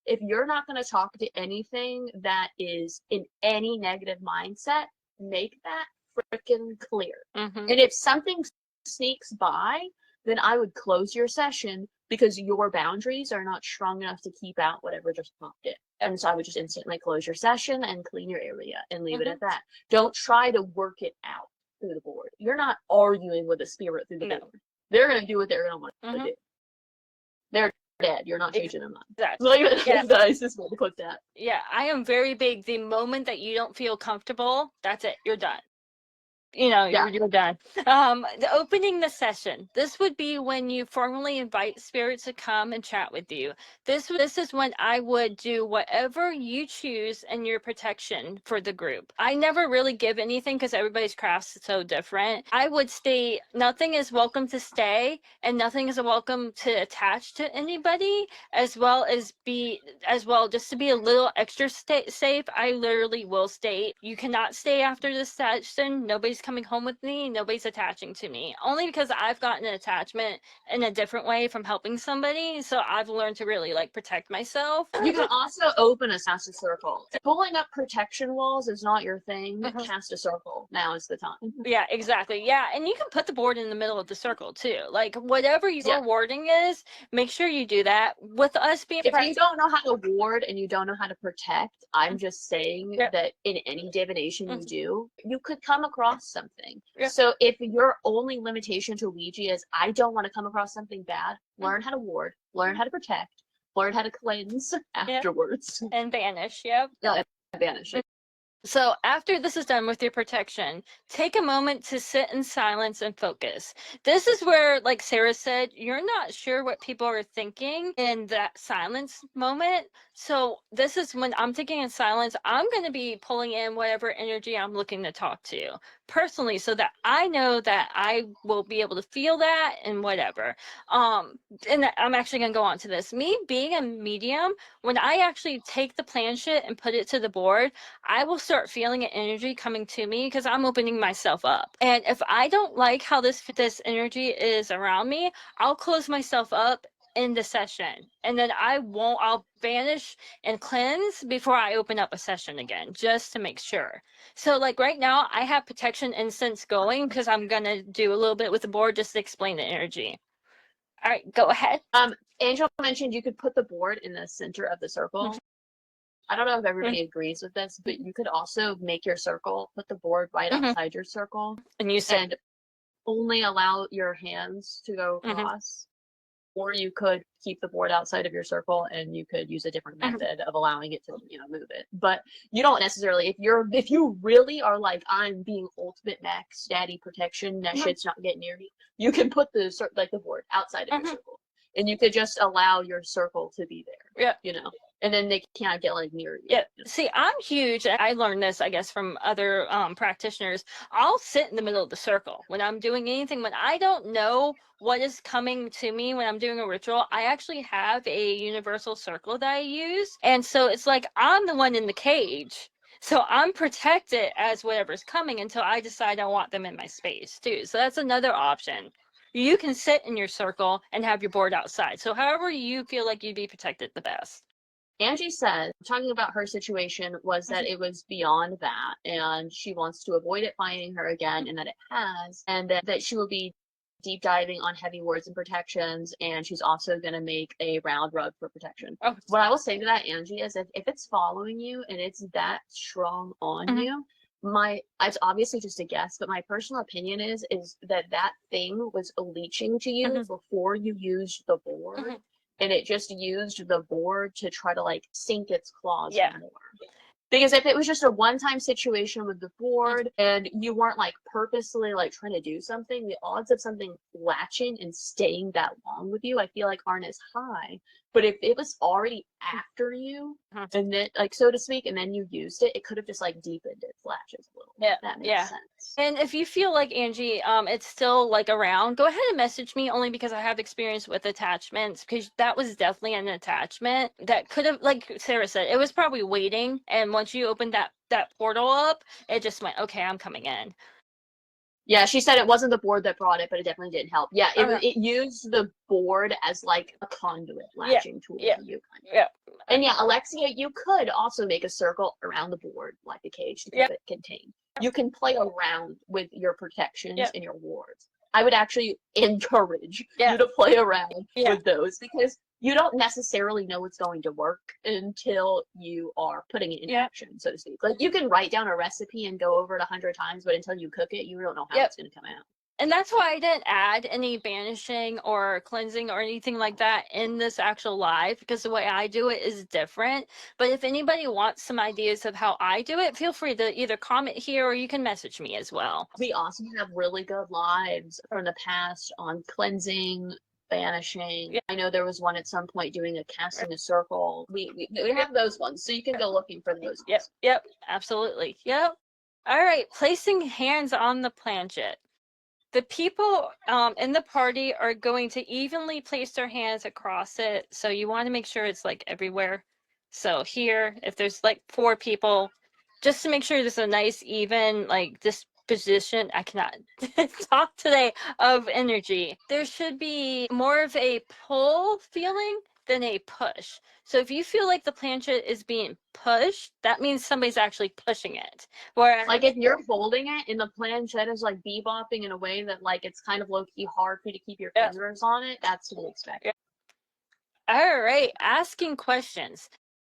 If you're not going to talk to anything that is in any negative mindset, make that freaking clear. And if something sneaks by, then I would close your session because your boundaries are not strong enough to keep out whatever just popped in. And so I would just instantly close your session and clean your area and leave it at that. Don't try to work it out through the board. You're not arguing with a spirit through the board. They're going to do what they're going to want to do. They're dead. You're not changing their mind. Exactly. The nicest way to put that. Yeah, I am very big. The moment that you don't feel comfortable, that's it. You're done. You're done. The opening the session. This would be when you formally invite spirits to come and chat with you. This is when I would do whatever you choose in your protection for the group. I never really give anything because everybody's craft's so different. I would state nothing is welcome to stay and nothing is welcome to attach to anybody, as well just to be a little extra safe. I literally will state you cannot stay after this session. Nobody's coming home with me, nobody's attaching to me, only because I've gotten an attachment in a different way from helping somebody, so I've learned to really like protect myself. You can also open a cast a circle. If pulling up protection walls is not your thing, cast a circle. Now is the time. Yeah, exactly. Yeah, and you can put the board in the middle of the circle too. Like whatever your warding is, make sure you do that. With us being, if you don't know how to ward and you don't know how to protect, I'm just saying that in any divination you do, you could come across something. So if your only limitation to Ouija is I don't want to come across something bad, learn how to ward, learn how to protect, learn how to cleanse afterwards. And banish, banish. So after this is done with your protection, take a moment to sit in silence and focus. This is where, like Sarah said, you're not sure what people are thinking in that silence moment. So this is when I'm taking in silence, I'm going to be pulling in whatever energy I'm looking to talk to. personally, so that I know that I will be able to feel that and whatever. And I'm actually going to go on to this. Me being a medium, when I actually take the planchette and put it to the board, I will start feeling an energy coming to me because I'm opening myself up. And if I don't like how this energy is around me, I'll close myself up in the session, and then I'll vanish and cleanse before I open up a session again, just to make sure. So like right now I have protection incense going because I'm gonna do a little bit with the board just to explain the energy. All right, go ahead. Angel mentioned you could put the board in the center of the circle. I don't know if everybody agrees with this, but you could also make your circle, put the board right outside your circle, and only allow your hands to go across. Or you could keep the board outside of your circle and you could use a different method of allowing it to, move it. But you don't necessarily, if you really are like, I'm being ultimate max daddy protection, that shit's not getting near me, you can put the board outside of your circle. And you could just allow your circle to be there. And then they can't get like near you. Yeah. See, I'm huge. I learned this, I guess, from other practitioners. I'll sit in the middle of the circle when I'm doing anything. When I don't know what is coming to me when I'm doing a ritual, I actually have a universal circle that I use. And so it's like I'm the one in the cage. So I'm protected as whatever's coming until I decide I want them in my space too. So that's another option. You can sit in your circle and have your board outside. So however you feel like you'd be protected the best. Angie said, talking about her situation, was that it was beyond that, and she wants to avoid it finding her again, and that it has, and that she will be deep diving on heavy words and protections, and she's also going to make a round rug for protection. What I will say to that, Angie, is if it's following you and it's that strong on you, it's obviously just a guess, but my personal opinion is that thing was leeching to you before you used the board. And it just used the board to try to like sink its claws more. Because if it was just a one-time situation with the board and you weren't like purposely like trying to do something, the odds of something latching and staying that long with you, I feel like aren't as high. But if it was already after you, and then like so to speak, and then you used it, it could have just like deepened its latches a little. Yeah, that makes sense. And if you feel like Angie, it's still like around, go ahead and message me, only because I have experience with attachments, because that was definitely an attachment that could have, like Sarah said, it was probably waiting, and once you opened that portal up, it just went, okay, I'm coming in. Yeah, she said it wasn't the board that brought it, but it definitely didn't help. Yeah, it used the board as like a conduit latching tool for you. And yeah, Alexia, you could also make a circle around the board like a cage to keep it contained. You can play around with your protections and your wards. I would actually encourage you to play around with those, because you don't necessarily know what's going to work until you are putting it in action, so to speak. Like you can write down a recipe and go over it 100 times, but until you cook it, you don't know how it's going to come out. And that's why I didn't add any banishing or cleansing or anything like that in this actual live, because the way I do it is different. But if anybody wants some ideas of how I do it, feel free to either comment here or you can message me as well. We also have really good lives from the past on cleansing, banishing. I know there was one at some point doing a casting a circle. We have those ones, so you can go looking for those ones. Yep, absolutely. Yep. All right, placing hands on the planchette. The people in the party are going to evenly place their hands across it, so you want to make sure it's like everywhere. So here, if there's like 4 people, just to make sure there's a nice even like disposition, I cannot talk today, of energy. There should be more of a pull feeling than a push. So if you feel like the planchette is being pushed, that means somebody's actually pushing it. Whereas, like if you're holding it and the planchette is like bebopping in a way that like it's kind of low-key hard for you to keep your fingers on it, that's to be expected. All right, asking questions.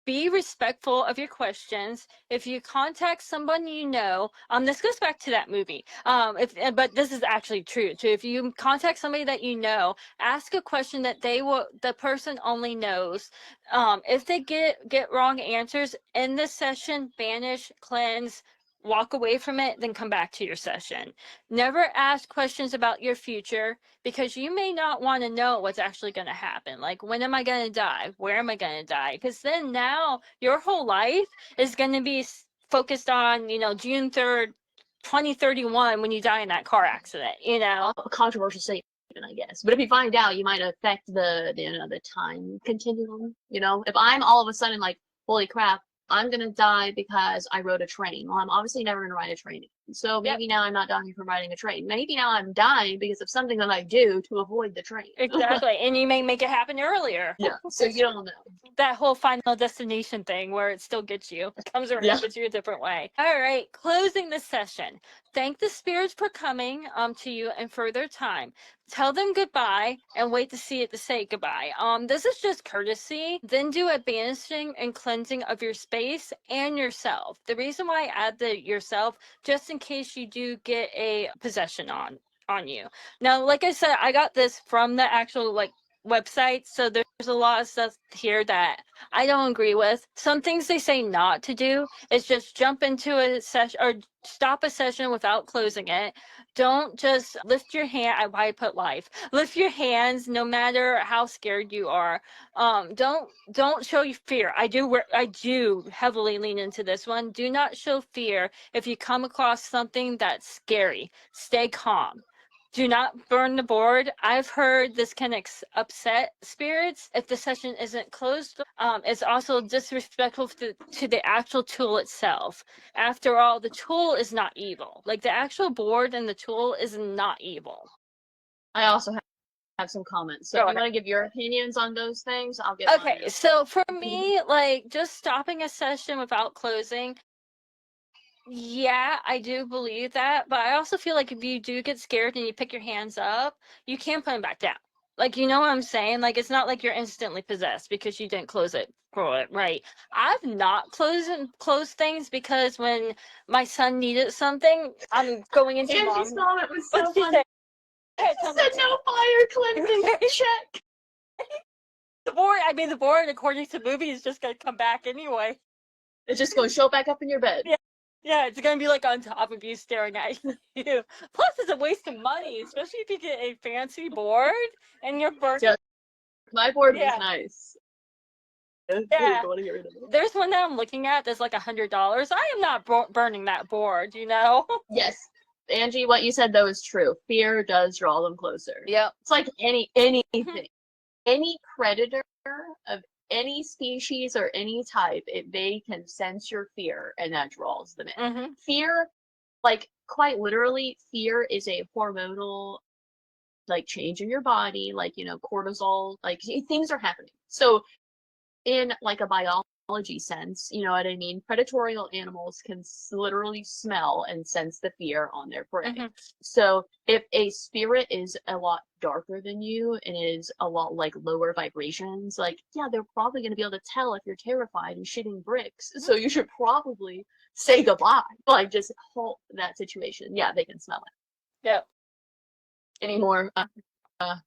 Be respectful of your questions. If you contact someone you know, this goes back to that movie. But this is actually true too. If you contact somebody that you know, ask a question that the person only knows. If they get wrong answers in this session, banish, cleanse, walk away from it, then come back to your session. Never ask questions about your future, because you may not want to know what's actually going to happen. Like, when am I going to die? Where am I going to die? Because then now your whole life is going to be focused on, June 3rd, 2031 when you die in that car accident, you know? A controversial statement, I guess. But if you find out, you might affect the time continuum. You know, if I'm all of a sudden like, holy crap, I'm gonna die because I rode a train. Well, I'm obviously never gonna ride a train. So maybe now I'm not dying from riding a train. Maybe now I'm dying because of something that I do to avoid the train. Exactly. And you may make it happen earlier. Yeah. So you don't know. That whole final destination thing where it still gets you. It comes around with you a different way. All right. Closing the session. Thank the spirits for coming to you and for their time. Tell them goodbye and wait to see it to say goodbye. This is just courtesy. Then do a banishing and cleansing of your space and yourself. The reason why I add the yourself, just in case you do get a possession on you. Now, like I said, I got this from the actual website, so there's a lot of stuff here that I don't agree with. Some things they say not to do is just jump into a session or stop a session without closing it. Don't just lift your hand. I put life. Lift your hands no matter how scared you are. Don't show your fear. I do heavily lean into this one. Do not show fear if you come across something that's scary. Stay calm. Do not burn the board. I've heard this can upset spirits if the session isn't closed. It's also disrespectful to the actual tool itself. After all, the tool is not evil. Like, the actual board and the tool is not evil. I also have some comments. So if you want to give your opinions on those things, I'll give Okay, mine. so for me, like, just stopping a session without closing, yeah, I do believe that, but I also feel like if you do get scared and you pick your hands up, you can't put them back down. Like, you know what I'm saying? Like, it's not like you're instantly possessed because you didn't close it for it, right? I've not closed things because when my son needed something, I'm going into Angie's comment was so What'd she funny. say? She said no fire cleansing check. The board, according to the movie, is just gonna come back anyway. It's just going to show back up in your bed. Yeah, it's gonna be like on top of you, staring at you. Plus, it's a waste of money, especially if you get a fancy board and your birthday. Yeah, my board was nice. Yeah, there's one that I'm looking at that's like $100. I am not burning that board, you know. Yes, Angie, what you said though is true. Fear does draw them closer. Yep. It's like anything, any predator of any species or any type, they can sense your fear and that draws them in. Fear, like quite literally, fear is a hormonal like change in your body, like, you know, cortisol, like things are happening. So in like a biology sense, you know what I mean? Predatorial animals can literally smell and sense the fear on their prey. So if a spirit is a lot darker than you and is a lot like lower vibrations, like, yeah, they're probably going to be able to tell if you're terrified and shitting bricks. So you should probably say goodbye. Like, just halt that situation. Yeah, they can smell it. Yep. Any more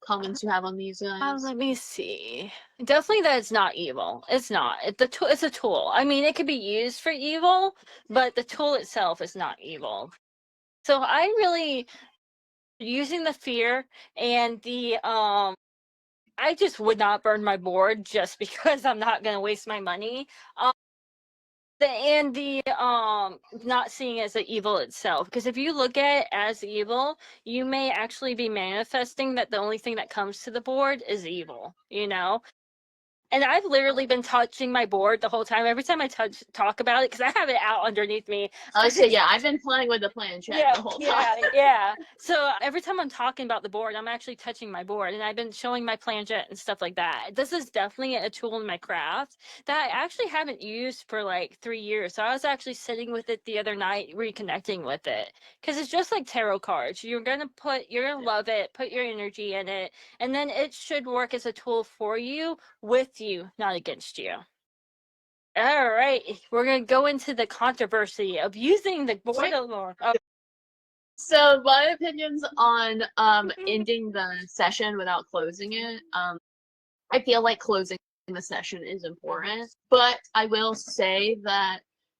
comments you have on these guys? Let me see. Definitely that it's not evil. It's not. It's a tool. I mean, it could be used for evil, but the tool itself is not evil. So I really using the fear and the I just would not burn my board just because I'm not going to waste my money. The not seeing it as an evil itself, because if you look at it as evil, you may actually be manifesting that the only thing that comes to the board is evil, you know. And I've literally been touching my board the whole time. Every time I talk about it, because I have it out underneath me. I would say, yeah, I've been playing with the planchette the whole time. Yeah. So every time I'm talking about the board, I'm actually touching my board, and I've been showing my planchette and stuff like that. This is definitely a tool in my craft that I actually haven't used for like 3 years. So I was actually sitting with it the other night, reconnecting with it, because it's just like tarot cards. You're gonna love it, put your energy in it, and then it should work as a tool for you, with you, not against you. All right, we're gonna go into the controversy of using the board alone. So my opinions on ending the session without closing it. I feel like closing the session is important, but I will say that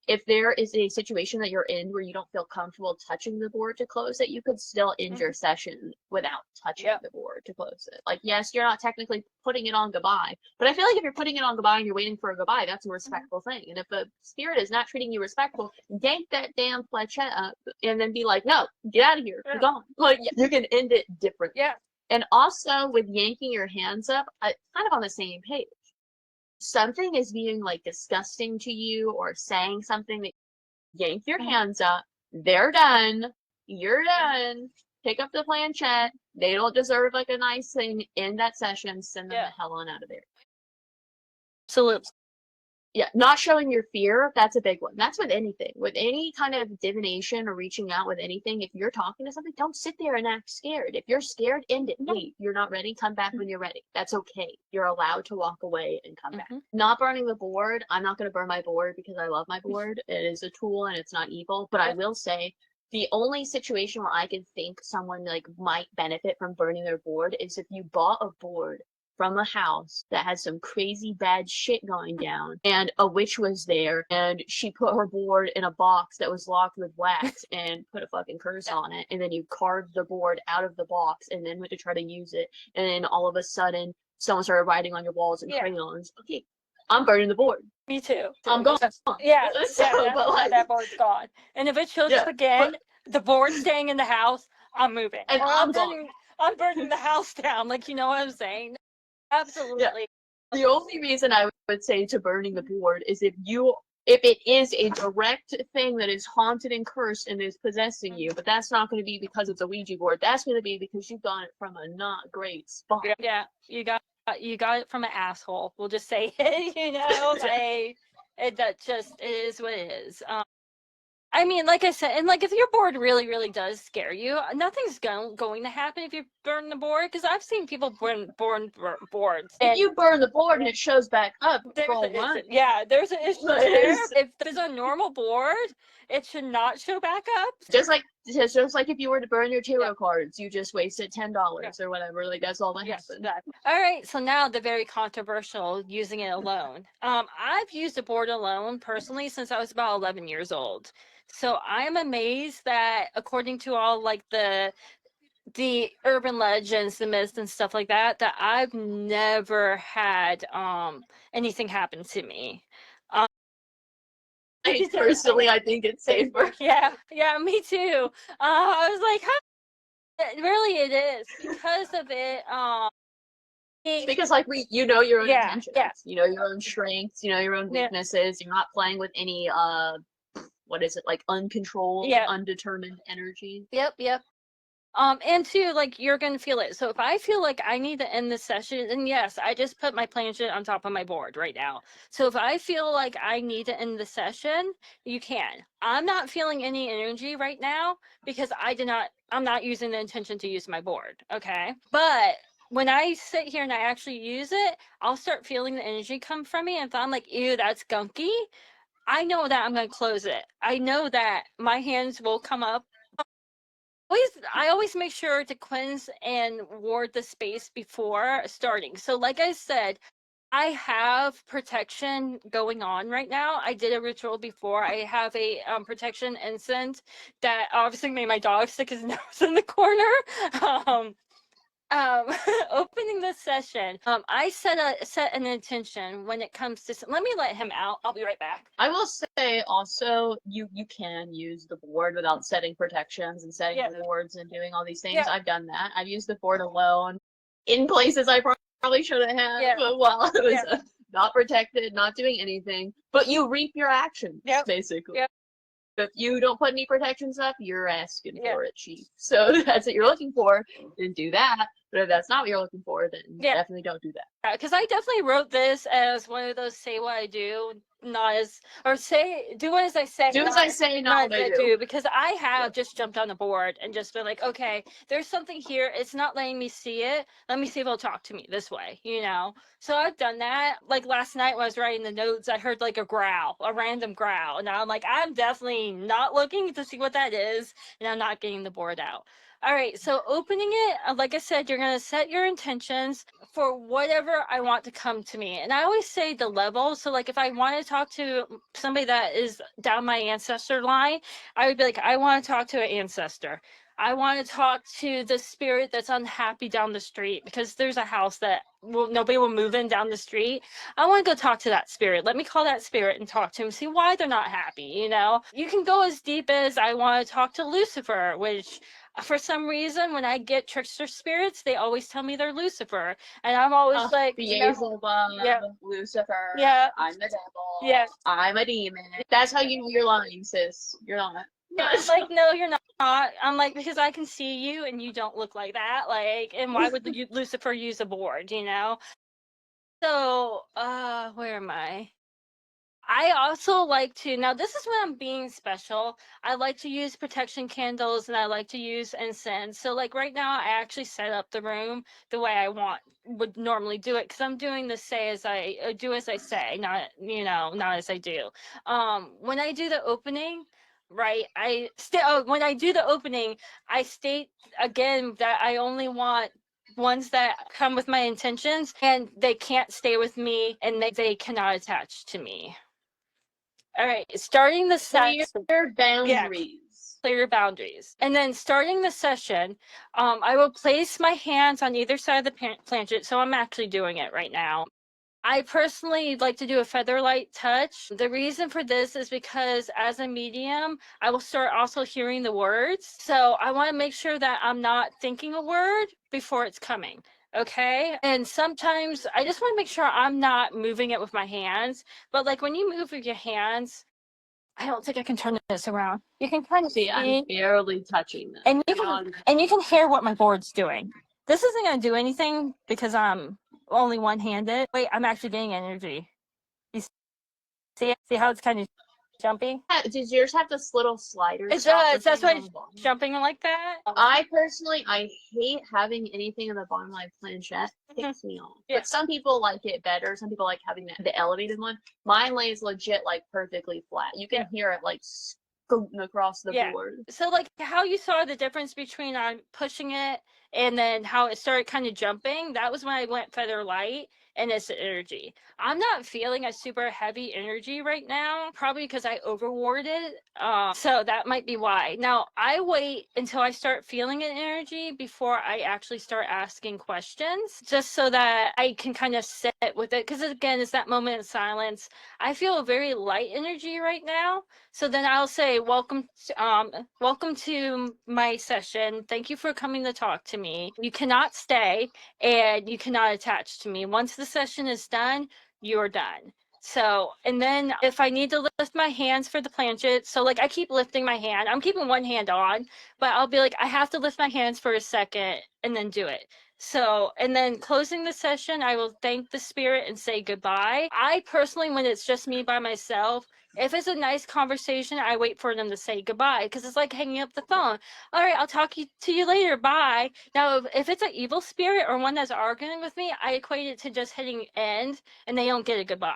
if there is a situation that you're in where you don't feel comfortable touching the board to close it, you could still end your session without touching the board to close it. Like, yes, you're not technically putting it on goodbye, but I feel like if you're putting it on goodbye and you're waiting for a goodbye, that's a respectful thing. And if a spirit is not treating you respectful, yank that damn flechette up and then be like, no, get out of here, be gone. Like, you can end it differently. Yeah. And also with yanking your hands up, kind of on the same page. Something is being like disgusting to you or saying something that yank your hands up, they're done, you're done, pick up the planchette, they don't deserve like a nice thing in that session, send them the hell on out of there. Absolutely. Yeah, not showing your fear, that's a big one. That's with anything. With any kind of divination or reaching out with anything, if you're talking to something, don't sit there and act scared. If you're scared, end it. Leave. You're not ready, come back when you're ready. That's okay. You're allowed to walk away and come back. Not burning the board. I'm not going to burn my board because I love my board. It is a tool and it's not evil. But I will say, the only situation where I can think someone like might benefit from burning their board is if you bought a board from a house that had some crazy bad shit going down, and a witch was there, and she put her board in a box that was locked with wax and put a fucking curse on it, and then you carved the board out of the box and then went to try to use it, and then all of a sudden someone started writing on your walls in crayons. Okay, I'm burning the board. Me too. I'm gone. Yeah, but like, that board's gone. And if it shows up again, the board's staying in the house, I'm moving. And I'm burning the house down. Like, you know what I'm saying? Absolutely. Yeah. The only reason I would say to burning the board is if it is a direct thing that is haunted and cursed and is possessing you, but that's not going to be because it's a Ouija board. That's going to be because you got it from a not great spot. Yeah, you got it from an asshole. We'll just say it, you know, that just is what it is. I mean, like I said, and like if your board really, really does scare you, nothing's going to happen if you burn the board. Because I've seen people burn boards. If you burn the board and it shows back up, there's an issue there. If there's a normal board, it should not show back up. Just like if you were to burn your tarot cards, you just wasted $10 or whatever. Like that's all that happened. Exactly. All right, so now the very controversial using it alone. I've used a board alone personally since I was about 11 years old. So I'm amazed that according to all like the urban legends, the myths and stuff like that, that I've never had anything happen to me. Personally, I think it's safer. Yeah, me too. I was like, really it is because of it. Because like you know your own intentions, you know your own strengths, you know your own weaknesses. You're not playing with any what is it, like uncontrolled, undetermined energy. Yep. And two, like you're gonna feel it. So if I feel like I need to end the session, and yes, I just put my planchette on top of my board right now. So if I feel like I need to end the session, you can. I'm not feeling any energy right now because I'm not using the intention to use my board. Okay. But when I sit here and I actually use it, I'll start feeling the energy come from me. And if I'm like, ew, that's gunky, I know that I'm going to close it. I know that my hands will come up. I always make sure to cleanse and ward the space before starting. So like I said, I have protection going on right now. I did a ritual before. I have a protection incense that obviously made my dog stick his nose in the corner. Opening this session, I set an intention when it comes to. Let me let him out. I'll be right back. I will say also, you can use the board without setting protections and setting the boards and doing all these things. Yeah. I've done that. I've used the board alone in places I probably shouldn't have while I was not protected, not doing anything. But you reap your actions, basically. Yep. If you don't put any protections up, you're asking for it, chief. So that's what you're looking for, then do that. But if that's not what you're looking for, then definitely don't do that. Because I definitely wrote this as one of those say what I do, not as, or say, do as I say. Do as I say, not what I do. Because I have just jumped on the board and just been like, okay, there's something here. It's not letting me see it. Let me see if it'll talk to me this way, you know? So I've done that. Like last night when I was writing the notes, I heard like a random growl. And I'm like, I'm definitely not looking to see what that is. And I'm not getting the board out. All right, so opening it, like I said, you're going to set your intentions for whatever I want to come to me. And I always say the level. So, like, if I want to talk to somebody that is down my ancestor line, I would be like, I want to talk to an ancestor. I want to talk to the spirit that's unhappy down the street because there's a house that nobody will move in down the street. I want to go talk to that spirit. Let me call that spirit and talk to him, see why they're not happy. You know, you can go as deep as I want to talk to Lucifer, which for some reason, when I get trickster spirits, they always tell me they're Lucifer, and I'm always like, Beelzebub, yeah, Lucifer, yeah, I'm the devil, yeah. I'm a demon. That's how you know you're lying, sis. You're not. Yeah, I'm like, no, you're not. I'm like, because I can see you and you don't look like that. Like, and why would Lucifer use a board, you know? So, where am I? I also like to, now this is when I'm being special. I like to use protection candles and I like to use incense. So like right now I actually set up the room the way I would normally do it because I'm doing the say as I do as I say, not, you know, not as I do. When I do the opening, right, when I do the opening, I state again that I only want ones that come with my intentions and they can't stay with me and they cannot attach to me. All right, starting the Clear session. boundaries. Yeah, clear your boundaries. And then starting the session, I will place my hands on either side of the planchet. So I'm actually doing it right now. I personally like to do a featherlight touch. The reason for this is because as a medium, I will start also hearing the words. So I want to make sure that I'm not thinking a word before it's coming. Okay. And sometimes I just want to make sure I'm not moving it with my hands. But like when you move with your hands, I don't think I can turn this around. You can kind of See, I'm barely touching them. and you can hear what my board's doing. This isn't gonna do anything because I'm only one-handed. Wait, I'm actually getting energy. You see how it's kind of jumpy? Does yours have this little slider? It does. That's why it's jumping like that. I personally, I hate having anything on the bottom of my planchette. It ticks me off. Yeah. But some people like it better. Some people like having the elevated one. Mine lays legit like perfectly flat. You can hear it like scooting across the board. So like how you saw the difference between pushing it and then how it started kind of jumping, that was when I went feather light and it's energy. I'm not feeling a super heavy energy right now, probably because I overwarded. So that might be why. Now I wait until I start feeling an energy before I actually start asking questions, just so that I can kind of sit with it. Because again, it's that moment of silence. I feel a very light energy right now. So then I'll say, welcome to my session. Thank you for coming to talk to me. You cannot stay and you cannot attach to me. Once the session is done, you're done. So, and then if I need to lift my hands for the planchet, so like I keep lifting my hand, I'm keeping one hand on, but I'll be like, I have to lift my hands for a second and then do it. So, and then closing the session, I will thank the spirit and say goodbye. I personally, when it's just me by myself, if it's a nice conversation, I wait for them to say goodbye because it's like hanging up the phone. All right, I'll talk to you later. Bye. Now, if it's an evil spirit or one that's arguing with me, I equate it to just hitting end and they don't get a goodbye.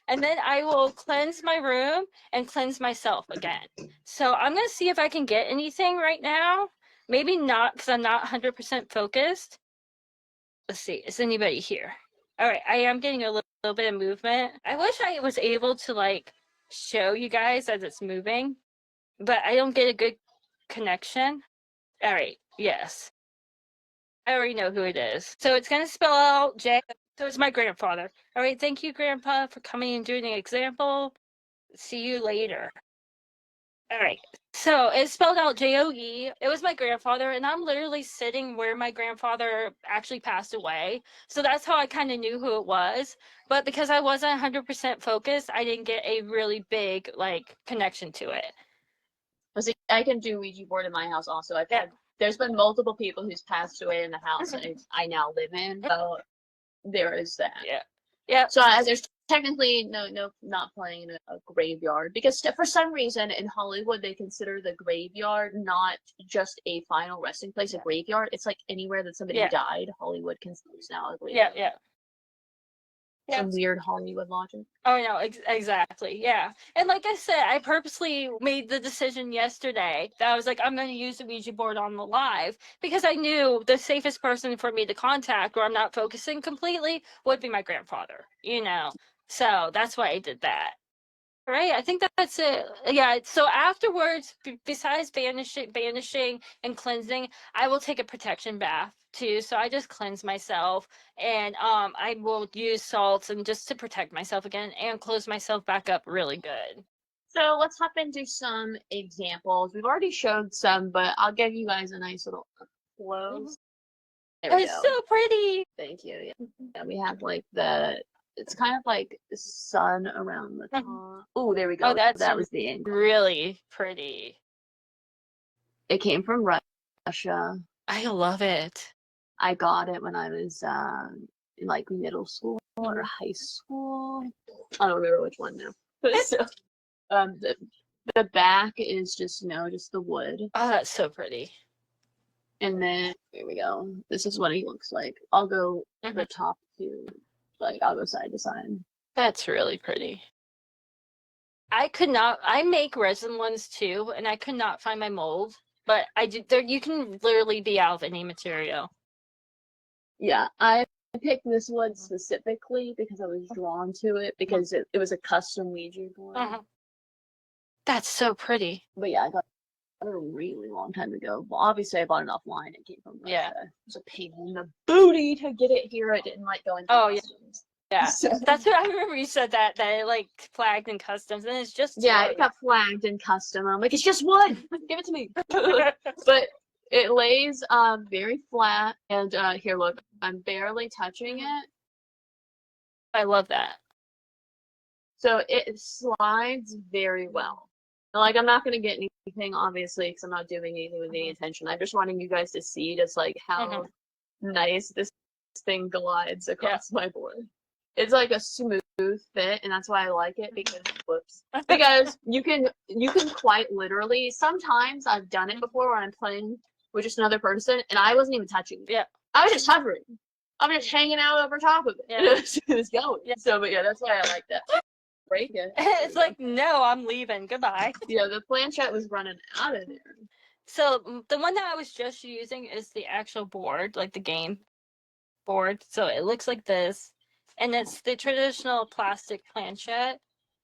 And then I will cleanse my room and cleanse myself again. So I'm going to see if I can get anything right now. Maybe not because I'm not 100% focused. Let's see. Is anybody here? All right. I am getting a little bit of movement. I wish I was able to like show you guys as it's moving, but I don't get a good connection. All right. Yes. I already know who it is. So it's going to spell out J. So it's my grandfather. All right. Thank you, Grandpa, for coming and doing an example. See you later. All right. So it's spelled out Joe. It was my grandfather, and I'm literally sitting where my grandfather actually passed away. So that's how I kind of knew who it was. But because I wasn't 100% focused, I didn't get a really big like connection to it. See, I can do Ouija board in my house also. There's been multiple people who's passed away in the house I now live in. So there is that. Yeah. Yeah. So there's technically no not playing in a graveyard because for some reason in Hollywood they consider the graveyard not just a final resting place. A graveyard, it's like anywhere that somebody died. Hollywood considers now a graveyard. Yeah. Some weird Hollywood logic. Oh, no, exactly. Yeah. And like I said, I purposely made the decision yesterday that I was like, I'm going to use the Ouija board on the live because I knew the safest person for me to contact where I'm not focusing completely would be my grandfather, you know? So that's why I did that. Right, I think that's it. Yeah, so afterwards, besides banishing and cleansing, I will take a protection bath too. So I just cleanse myself, and I will use salts and just to protect myself again and close myself back up really good. So let's hop into some examples. We've already showed some, but I'll give you guys a nice little close. There we It's go. so pretty. Thank you. Yeah, we have like it's kind of like the sun around the top. Oh, there we go. Oh, that was the angle. Really pretty. It came from Russia. I love it. I got it when I was in like middle school or high school. I don't remember which one now. So, the back is just just the wood. Oh, that's so pretty. And then here we go. This is what he looks like. I'll go the top two. Like I'll go side to side. That's really pretty. I make resin ones too, and I could not find my mold, but you can literally be out of any material. Yeah, I picked this wood specifically because I was drawn to it because it was a custom Ouija board. That's so pretty. But yeah, I got it a really long time ago. Well, obviously I bought it offline. It came from Russia. Yeah. It was a pain in the booty to get it here. It didn't like go into customs. Yeah. So. That's what I remember you said that it like flagged in customs and it's just it got flagged in custom. I'm like, it's just wood. Give it to me. But it lays very flat and here look, I'm barely touching it. I love that. So it slides very well. Like, I'm not going to get anything, obviously, because I'm not doing anything with any intention. I'm just wanting you guys to see just, like, how nice this thing glides across my board. It's, like, a smooth fit, and that's why I like it, because you can quite literally, sometimes I've done it before when I'm playing with just another person, and I wasn't even touching it. Yeah. I was just hovering. I'm just hanging out over top of it. Yeah. It was going. Yeah. So, but yeah, that's why I like that. Break it. It's like, no, I'm leaving. Goodbye. Yeah, the planchette was running out of there. So the one that I was just using is the actual board, like the game board. So it looks like this, and it's the traditional plastic planchette.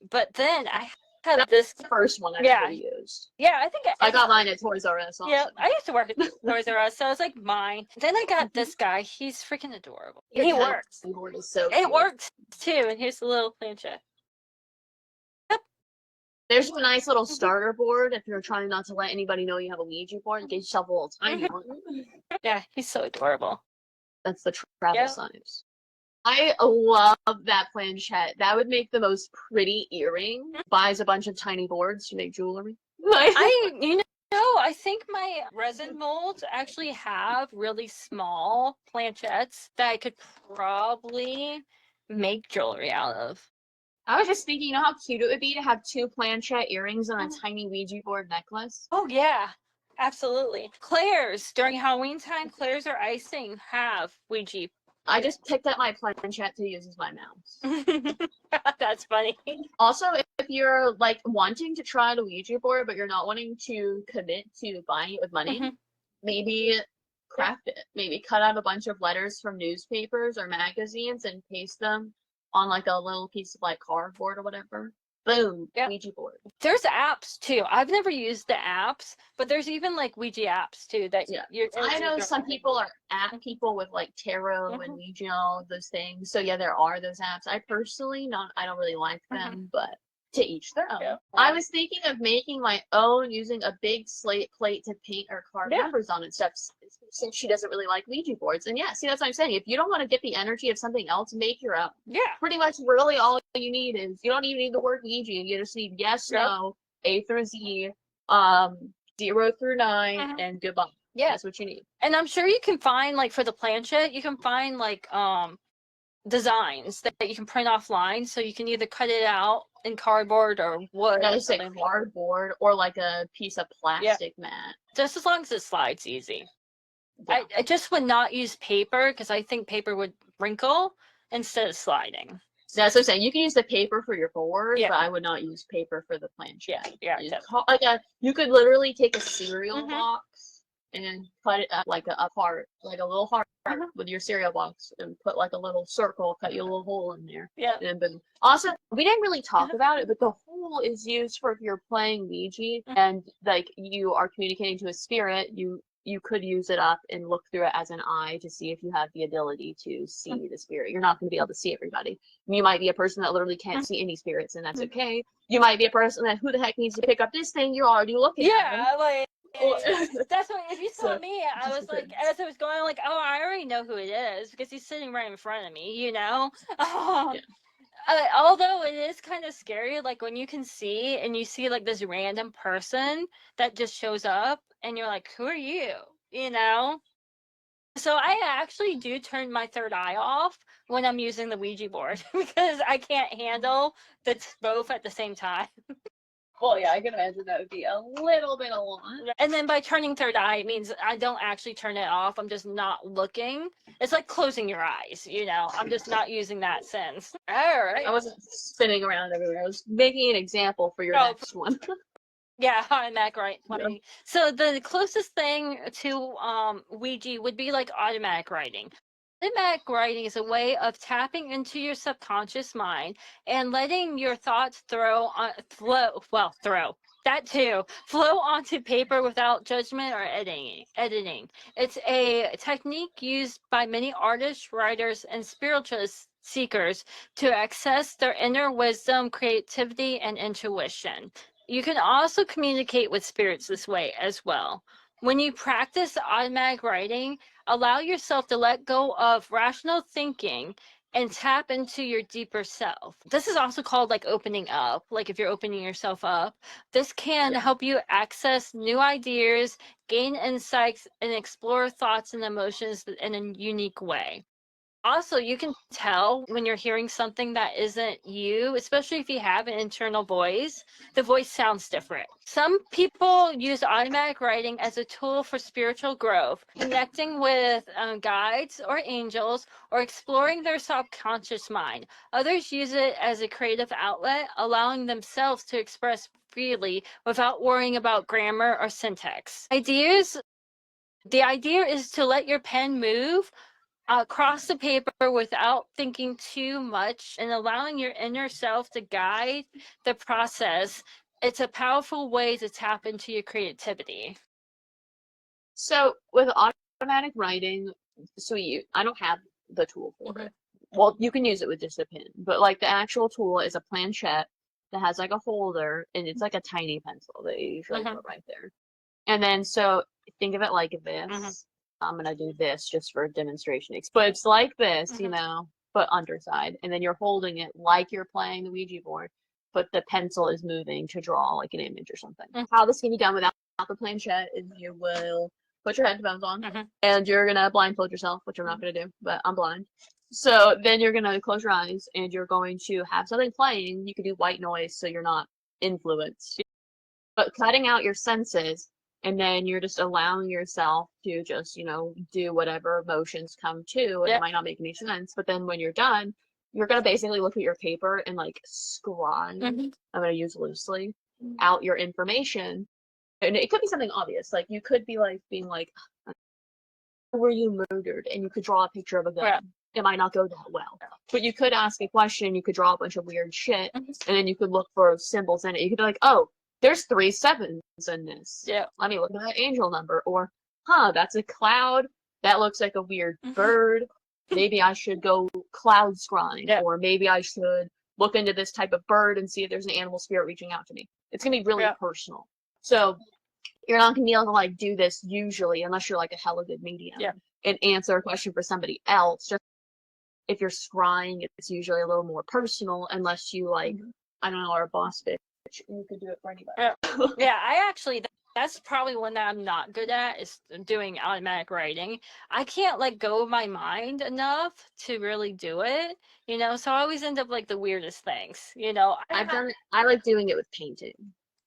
But then I have this first one I used. Yeah, I think I got mine at Toys R Us. Also. Yeah, I used to work at Toys R Us, so it's like mine. Then I got this guy. He's freaking adorable. He works. The board is so it works too, and here's the little planchette. There's a nice little starter board if you're trying not to let anybody know you have a Ouija board. Get yourself a little tiny one. Yeah, he's so adorable. That's the travel size. I love that planchette. That would make the most pretty earring. Buys a bunch of tiny boards to make jewelry. I think my resin molds actually have really small planchettes that I could probably make jewelry out of. I was just thinking, you know how cute it would be to have 2 planchette earrings and a tiny Ouija board necklace? Oh, yeah. Absolutely. Claire's, during Halloween time, Claire's or icing have Ouija. I just picked up my planchette to use as my mouse. That's funny. Also, if you're like wanting to try the Ouija board, but you're not wanting to commit to buying it with money, maybe craft it. Maybe cut out a bunch of letters from newspapers or magazines and paste them on like a little piece of like cardboard or whatever. Boom, Ouija board. There's apps too. I've never used the apps, but there's even like Ouija apps too that I know some people are app people with like tarot and Ouija, all those things. So yeah, there are those apps. I personally I don't really like them, but to each their own. Yeah. I was thinking of making my own using a big slate plate to paint or carve numbers on and stuff, since she doesn't really like Ouija boards. And see, that's what I'm saying. If you don't want to get the energy of something else, make your own. Yeah. Pretty much really all you need is, you don't even need the word Ouija. You just need yes, no, A through Z, 0 through 9, and goodbye. Yeah. That's what you need. And I'm sure you can find, like, for the planchette, you can find, like, designs that you can print offline, so you can either cut it out in cardboard or wood. I say cardboard or like a piece of plastic mat. Just as long as it slides easy. Yeah. I just would not use paper because I think paper would wrinkle instead of sliding. That's what I'm saying. You can use the paper for your board, Yeah. but I would not use paper for the planchette. Yeah. You could literally take a cereal Mhm. box and cut it up like a part, like a little heart Mhm. with your cereal box, and put like a little circle, cut you a little hole in there. Yeah. And then boom. Also, we didn't really talk Uh-huh. about it, but the hole is used for if you're playing Ouija and like you are communicating to a spirit, you could use it up and look through it as an eye to see if you have the ability to see the spirit. You're not going to be able to see everybody. You might be a person that literally can't see any spirits, and that's okay. You might be a person that who the heck needs to pick up this thing? You're already looking at them. Yeah, like that's what. If you saw So, me, I just was like, depends. as I was going, like, oh, I already know who it is because he's sitting right in front of me. Yeah. Although it is kind of scary, like when you can see and you see like this random person that just shows up, and you're like, who are you? You know. So I actually do turn my third eye off when I'm using the Ouija board because I can't handle the both at the same time. Well, yeah, I can imagine that would be a little bit a lot. And then by turning third eye, it means I don't actually turn it off. I'm just not looking. It's like closing your eyes, I'm just not using that sense. All right. I wasn't spinning around everywhere. I was making an example for your Oh, next one. yeah, automatic writing. Yeah. So the closest thing to Ouija would be like automatic writing. Automatic writing is a way of tapping into your subconscious mind and letting your thoughts flow onto paper without judgment or editing. It's a technique used by many artists, writers, and spiritualist seekers to access their inner wisdom, creativity, and intuition. You can also communicate with spirits this way as well. When you practice automatic writing, allow yourself to let go of rational thinking and tap into your deeper self. This is also called like opening up, like if you're opening yourself up. This can help you access new ideas, gain insights, and explore thoughts and emotions in a unique way. Also, you can tell when you're hearing something that isn't you, especially if you have an internal voice. The voice sounds different. Some people use automatic writing as a tool for spiritual growth, connecting with guides or angels, or exploring their subconscious mind. Others use it as a creative outlet, allowing themselves to express freely without worrying about grammar or syntax. The idea is to let your pen move across the paper without thinking too much and allowing your inner self to guide the process. It's a powerful way to tap into your creativity. So with automatic writing, I don't have the tool for it. Well, you can use it with just a pen, but like the actual tool is a planchette that has like a holder, and it's like a tiny pencil that you usually put right there. And then so think of it like this. I'm gonna do this just for demonstration. But it's like this, but underside. And then you're holding it like you're playing the Ouija board, but the pencil is moving to draw like an image or something. How this can be done without the planchette is you will put your headphones on and you're gonna blindfold yourself, which I'm not gonna do, but I'm blind. So then you're gonna close your eyes and you're going to have something playing. You can do white noise so you're not influenced. But cutting out your senses, and then you're just allowing yourself to just, do whatever emotions come to. And it might not make any sense. But then when you're done, you're going to basically look at your paper and like scribe, I'm going to use loosely, out your information. And it could be something obvious. Like you could be like being like, were you murdered? And you could draw a picture of a gun. It might not go that well. But you could ask a question, you could draw a bunch of weird shit, and then you could look for symbols in it. You could be like, oh, there's 3 sevens in this. Yeah. Let me look at that angel number. Or, that's a cloud. That looks like a weird bird. Maybe I should go cloud scrying. Yeah. Or maybe I should look into this type of bird and see if there's an animal spirit reaching out to me. It's going to be really personal. So you're not going to be able to like do this usually unless you're like a hella good medium and answer a question for somebody else. Just if you're scrying, it's usually a little more personal unless you like, I don't know, are a boss bitch. You could do it for anybody. Yeah, I actually, that's probably one that I'm not good at is doing automatic writing. I can't let go of my mind enough to really do it, so I always end up like the weirdest things, I like doing it with painting.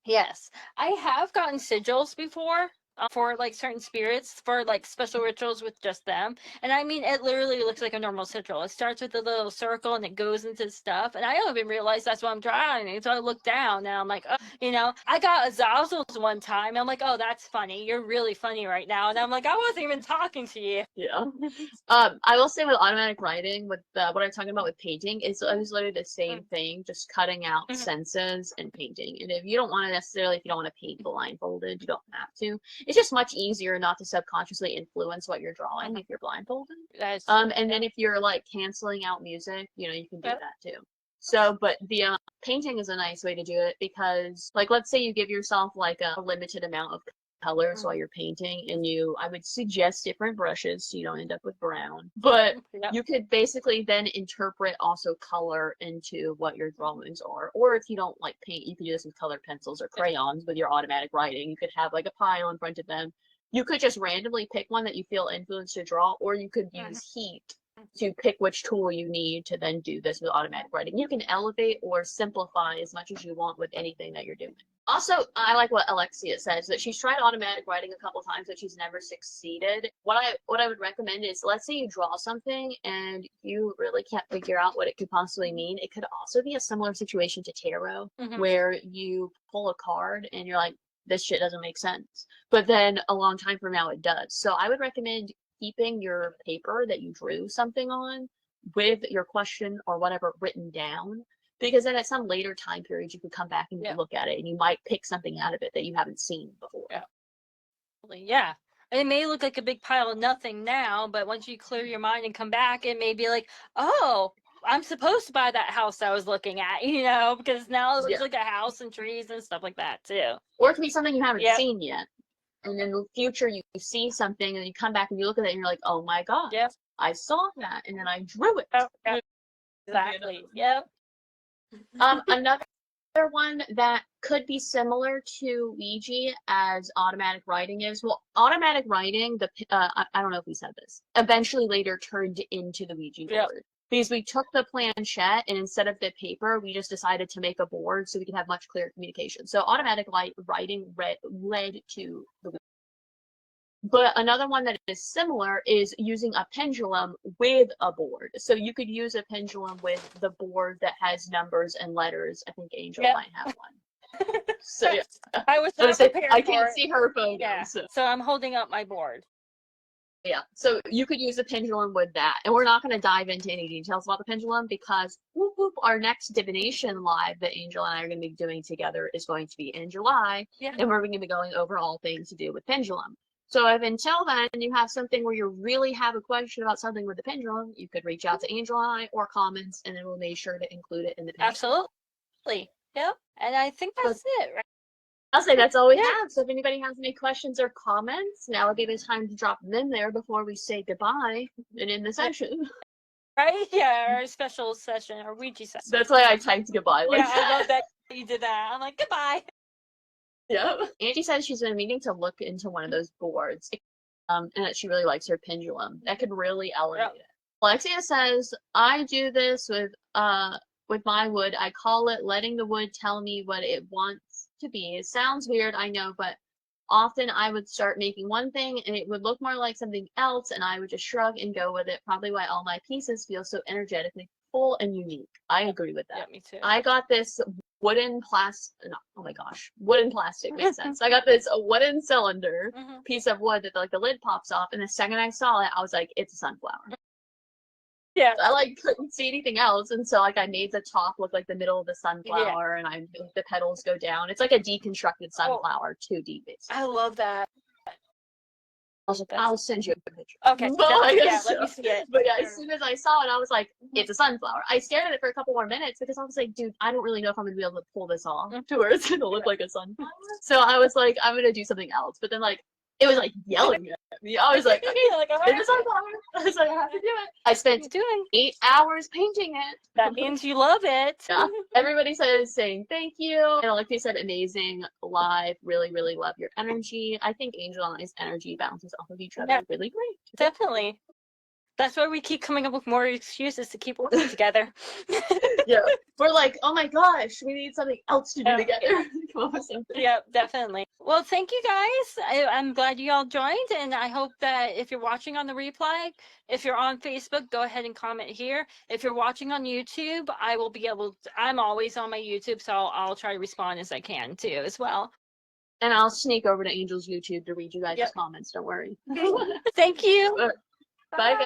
Yes, I have gotten sigils before. for like certain spirits for like special rituals with just them. And I mean, it literally looks like a normal sigil. It starts with a little circle and it goes into stuff. And I don't even realize that's what I'm drawing. And so I look down and I'm like, oh, you know, I got azazel's one time. I'm like, oh, that's funny. You're really funny right now. And I'm like, I wasn't even talking to you. Yeah. I will say with automatic writing, with what I'm talking about with painting, is it was literally the same thing, just cutting out senses and painting. And if you don't want to necessarily, if you don't want to paint blindfolded, you don't have to. It's just much easier not to subconsciously influence what you're drawing if you're blindfolded. And then if you're like canceling out music, you know, you can do that too. So, but the painting is a nice way to do it because, like, let's say you give yourself like a limited amount of colors while you're painting, and I would suggest different brushes so you don't end up with brown. But you could basically then interpret also color into what your drawings are. Or if you don't like paint, you can do this with colored pencils or crayons with your automatic writing. You could have like a pile in front of them. You could just randomly pick one that you feel influenced to draw, or you could use heat to pick which tool you need to then do this with automatic writing. You can elevate or simplify as much as you want with anything that you're doing. Also, I like what Alexia says, that she's tried automatic writing a couple times, but she's never succeeded. What I would recommend is, let's say you draw something and you really can't figure out what it could possibly mean. It could also be a similar situation to tarot, where you pull a card and you're like, this shit doesn't make sense. But then a long time from now it does. So I would recommend keeping your paper that you drew something on with your question or whatever written down, because then at some later time period you could come back and look at it and you might pick something out of it that you haven't seen before. Yeah. It may look like a big pile of nothing now, but once you clear your mind and come back, it may be like, oh, I'm supposed to buy that house I was looking at, you know, because now it looks like a house and trees and stuff like that too. Or it could be something you haven't seen yet. And in the future, you see something and you come back and you look at it and you're like, oh my God, I saw that. And then I drew it. Exactly. Yep. Another one that could be similar to Ouija as automatic writing is, well, automatic writing, I don't know if we said this, eventually later turned into the Ouija board. Because we took the planchette and instead of the paper, we just decided to make a board so we could have much clearer communication. So automatic writing led to the Ouija. But another one that is similar is using a pendulum with a board. So you could use a pendulum with the board that has numbers and letters. I think Angel might have one. So yeah. I was not prepared I can't see her photo. Yeah. So I'm holding up my board. Yeah, so you could use a pendulum with that. And we're not going to dive into any details about the pendulum because our next divination live that Angel and I are going to be doing together is going to be in July. And we're going to be going over all things to do with pendulum. So if until then you have something where you really have a question about something with the pendulum, you could reach out to Angel and I or comments, and then we'll make sure to include it in the pendulum. Absolutely. Yep. And I think that's it, right? I'll say that's all we have. So if anybody has any questions or comments, now would be the time to drop them in there before we say goodbye and end the session. Right? Yeah, our special session, our Ouija session. That's why I typed goodbye like that. I love that you did that. I'm like, goodbye. Yep. Angie says she's been meaning to look into one of those boards, and that she really likes her pendulum. That could really elevate it. Alexia says, I do this with my wood. I call it letting the wood tell me what it wants to be. It sounds weird, I know, but often I would start making one thing and it would look more like something else, and I would just shrug and go with it. Probably why all my pieces feel so energetically full and unique. I agree with that. Yeah, me too. I got this wooden plastic makes sense. I got this wooden cylinder piece of wood that like the lid pops off, and the second I saw it, I was like, it's a sunflower. Yeah, I like couldn't see anything else, and so like I made the top look like the middle of the sunflower, and I made the petals go down. It's like a deconstructed sunflower, 2D basically. I love that. I'll send you a picture. Okay. Let me see it. But yeah, as soon as I saw it, I was like, it's a sunflower. I stared at it for a couple more minutes because I was like, dude, I don't really know if I'm going to be able to pull this off to where it's going to look like a sunflower. So I was like, I'm going to do something else. But then like, it was like yelling at me. I was like, okay, it's a sunflower. I was like, I have to do it. I spent 8 hours painting it. That means you love it. Yeah. Everybody saying thank you. And like they said, amazing live. Really, really love your energy. I think Angel and I's energy bounces off of each other really great. Definitely. That's why we keep coming up with more excuses to keep working together. Yeah. We're like, oh my gosh, we need something else to do together. Come up with something. Yeah, definitely. Well, thank you guys. I'm glad you all joined, and I hope that if you're watching on the replay, if you're on Facebook, go ahead and comment here. If you're watching on YouTube, I will be able to, I'm always on my YouTube, so I'll try to respond as I can too as well. And I'll sneak over to Angel's YouTube to read you guys' Yep. comments. Don't worry. Thank you. Bye, guys.